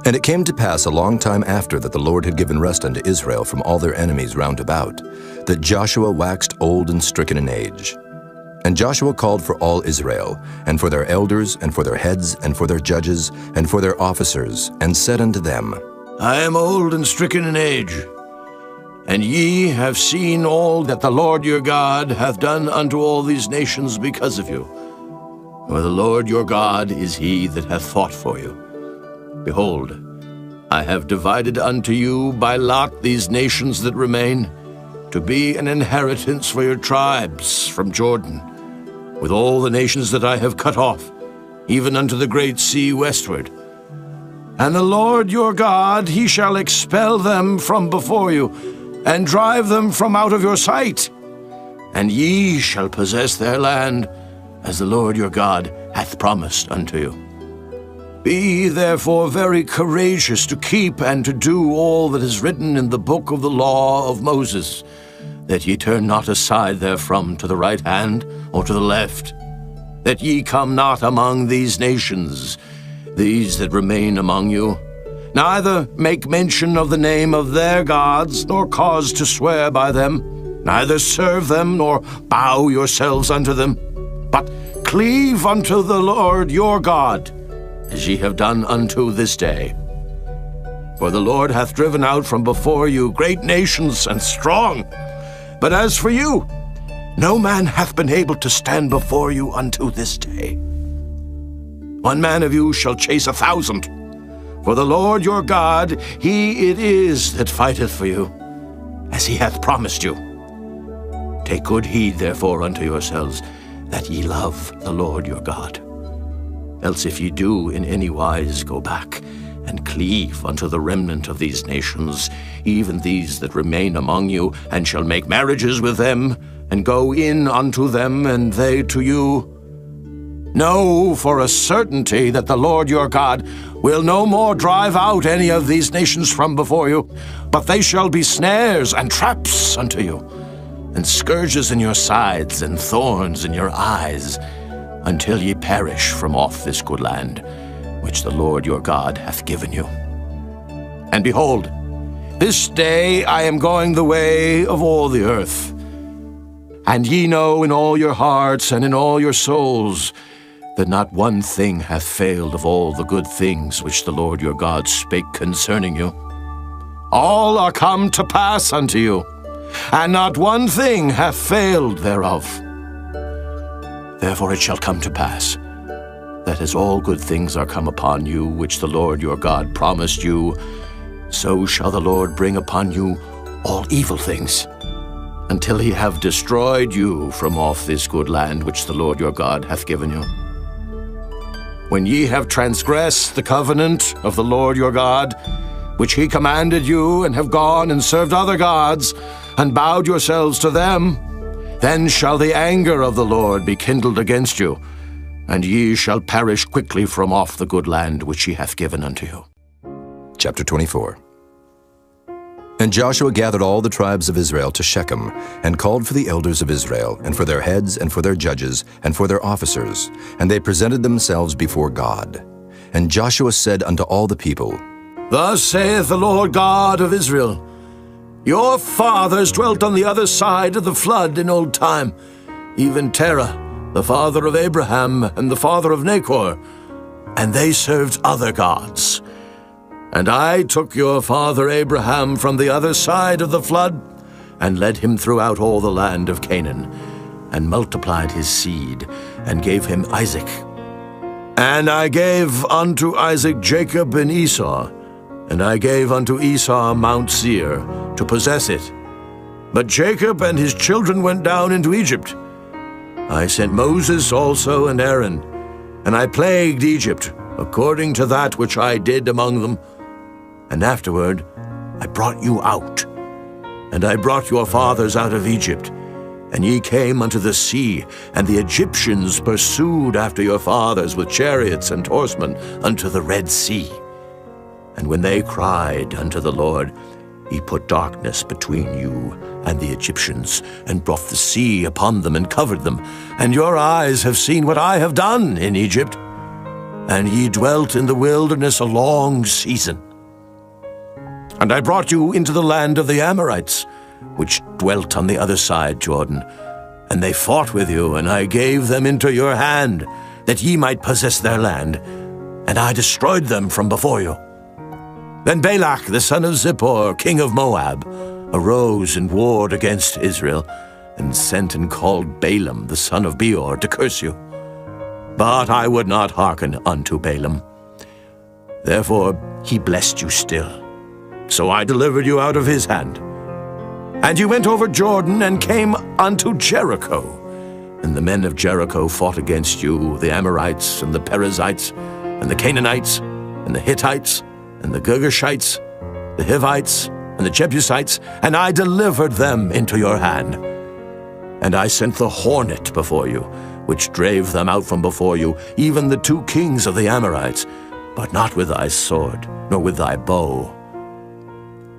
And it came to pass a long time after that the Lord had given rest unto Israel from all their enemies round about, that Joshua waxed old and stricken in age. And Joshua called for all Israel, and for their elders, and for their heads, and for their judges, and for their officers, and said unto them, I am old and stricken in age, and ye have seen all that the Lord your God hath done unto all these nations because of you. For the Lord your God is he that hath fought for you. Behold, I have divided unto you by lot these nations that remain, to be an inheritance for your tribes from Jordan, with all the nations that I have cut off, even unto the great sea westward. And the Lord your God, he shall expel them from before you, and drive them from out of your sight. And ye shall possess their land, as the Lord your God hath promised unto you. Be ye therefore very courageous to keep and to do all that is written in the book of the law of Moses, that ye turn not aside therefrom to the right hand or to the left, that ye come not among these nations, these that remain among you, neither make mention of the name of their gods, nor cause to swear by them, neither serve them, nor bow yourselves unto them, but cleave unto the Lord your God, as ye have done unto this day. For the Lord hath driven out from before you great nations and strong, but as for you, no man hath been able to stand before you unto this day. 1 man of you shall chase 1,000, for the Lord your God, he it is that fighteth for you, as he hath promised you. Take good heed therefore unto yourselves, that ye love the Lord your God. Else if ye do in any wise go back, and cleave unto the remnant of these nations, even these that remain among you, and shall make marriages with them, and go in unto them, and they to you, know for a certainty that the Lord your God will no more drive out any of these nations from before you, but they shall be snares and traps unto you, and scourges in your sides, and thorns in your eyes, until ye perish from off this good land, which the Lord your God hath given you. And behold, this day I am going the way of all the earth. And ye know in all your hearts and in all your souls that not one thing hath failed of all the good things which the Lord your God spake concerning you. All are come to pass unto you, and not one thing hath failed thereof. Therefore it shall come to pass, that as all good things are come upon you, which the Lord your God promised you, so shall the Lord bring upon you all evil things, until he have destroyed you from off this good land which the Lord your God hath given you. When ye have transgressed the covenant of the Lord your God, which he commanded you, and have gone and served other gods, and bowed yourselves to them, then shall the anger of the Lord be kindled against you, and ye shall perish quickly from off the good land which he hath given unto you. Chapter 24. And Joshua gathered all the tribes of Israel to Shechem, and called for the elders of Israel, and for their heads, and for their judges, and for their officers, and they presented themselves before God. And Joshua said unto all the people, Thus saith the Lord God of Israel, Your fathers dwelt on the other side of the flood in old time, even Terah, the father of Abraham, and the father of Nachor, and they served other gods. And I took your father Abraham from the other side of the flood, and led him throughout all the land of Canaan, and multiplied his seed, and gave him Isaac. And I gave unto Isaac Jacob and Esau, and I gave unto Esau Mount Seir, to possess it. But Jacob and his children went down into Egypt. I sent Moses also and Aaron, and I plagued Egypt, according to that which I did among them. And afterward I brought you out, and I brought your fathers out of Egypt, and ye came unto the sea, and the Egyptians pursued after your fathers with chariots and horsemen unto the Red Sea. And when they cried unto the Lord, he put darkness between you and the Egyptians, and brought the sea upon them and covered them. And your eyes have seen what I have done in Egypt, and ye dwelt in the wilderness a long season. And I brought you into the land of the Amorites, which dwelt on the other side Jordan. And they fought with you, and I gave them into your hand, that ye might possess their land, and I destroyed them from before you. Then Balak the son of Zippor, king of Moab, arose and warred against Israel, and sent and called Balaam the son of Beor to curse you. But I would not hearken unto Balaam. Therefore he blessed you still. So I delivered you out of his hand. And you went over Jordan and came unto Jericho. And the men of Jericho fought against you, the Amorites, and the Perizzites, and the Canaanites, and the Hittites, and the Girgashites, the Hivites, and the Jebusites, and I delivered them into your hand. And I sent the hornet before you, which drave them out from before you, even the 2 kings of the Amorites, but not with thy sword, nor with thy bow.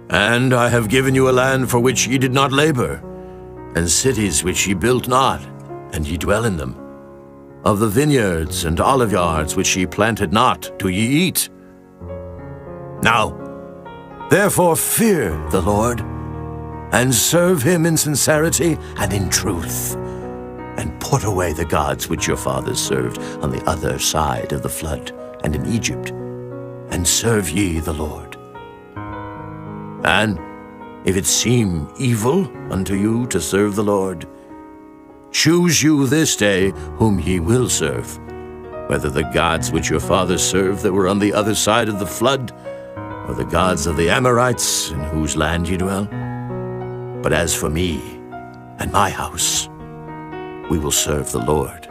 And I have given you a land for which ye did not labor, and cities which ye built not, and ye dwell in them. Of the vineyards and oliveyards which ye planted not, do ye eat. Now, therefore fear the Lord, and serve him in sincerity and in truth, and put away the gods which your fathers served on the other side of the flood and in Egypt, and serve ye the Lord. And if it seem evil unto you to serve the Lord, choose you this day whom ye will serve, whether the gods which your fathers served that were on the other side of the flood, or the gods of the Amorites in whose land ye dwell. But as for me and my house, we will serve the Lord.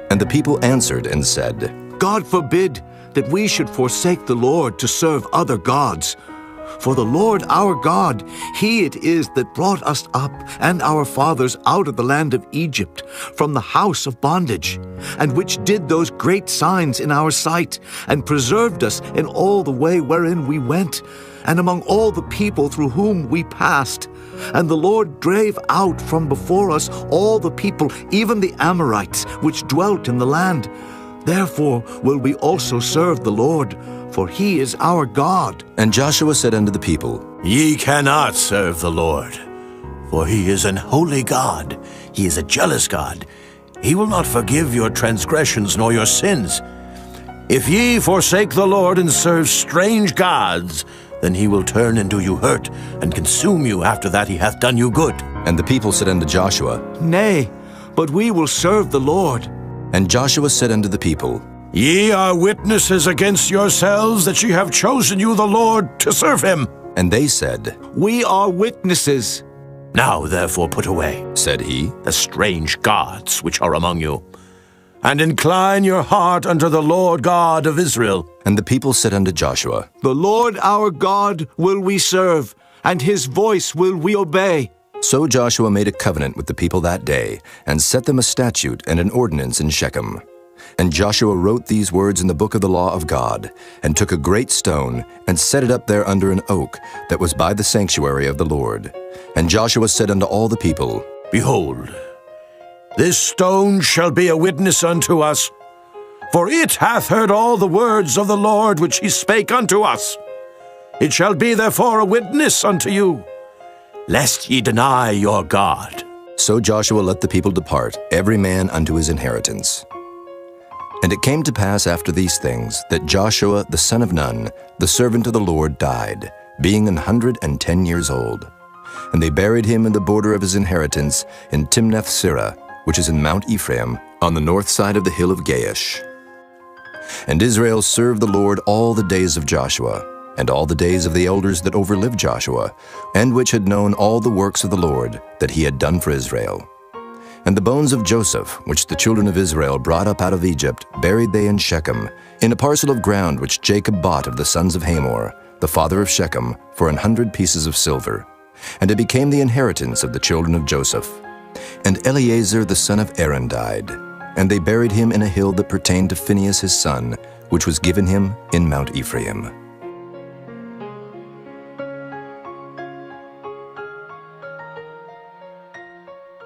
And the people answered and said, God forbid that we should forsake the Lord to serve other gods. For the Lord our God, he it is that brought us up and our fathers out of the land of Egypt, from the house of bondage, and which did those great signs in our sight, and preserved us in all the way wherein we went, and among all the people through whom we passed. And the Lord drave out from before us all the people, even the Amorites, which dwelt in the land. Therefore will we also serve the Lord, for he is our God. And Joshua said unto the people, Ye cannot serve the Lord, for he is an holy God. He is a jealous God. He will not forgive your transgressions nor your sins. If ye forsake the Lord and serve strange gods, then he will turn and do you hurt, and consume you after that he hath done you good. And the people said unto Joshua, Nay, but we will serve the Lord. And Joshua said unto the people, Ye are witnesses against yourselves that ye have chosen you the Lord to serve him. And they said, We are witnesses. Now therefore put away, said he, the strange gods which are among you, and incline your heart unto the Lord God of Israel. And the people said unto Joshua, The Lord our God will we serve, and his voice will we obey. So Joshua made a covenant with the people that day, and set them a statute and an ordinance in Shechem. And Joshua wrote these words in the book of the law of God, and took a great stone, and set it up there under an oak that was by the sanctuary of the Lord. And Joshua said unto all the people, Behold, this stone shall be a witness unto us, for it hath heard all the words of the Lord which he spake unto us. It shall be therefore a witness unto you, lest ye deny your God. So Joshua let the people depart, every man unto his inheritance. And it came to pass after these things, that Joshua the son of Nun, the servant of the Lord, died, being 110 years old. And they buried him in the border of his inheritance in Timnath-Serah, which is in Mount Ephraim, on the north side of the hill of Gaish. And Israel served the Lord all the days of Joshua, and all the days of the elders that overlived Joshua, and which had known all the works of the Lord that he had done for Israel. And the bones of Joseph, which the children of Israel brought up out of Egypt, buried they in Shechem, in a parcel of ground which Jacob bought of the sons of Hamor, the father of Shechem, for 100 pieces of silver. And it became the inheritance of the children of Joseph. And Eleazar the son of Aaron died, and they buried him in a hill that pertained to Phinehas his son, which was given him in Mount Ephraim.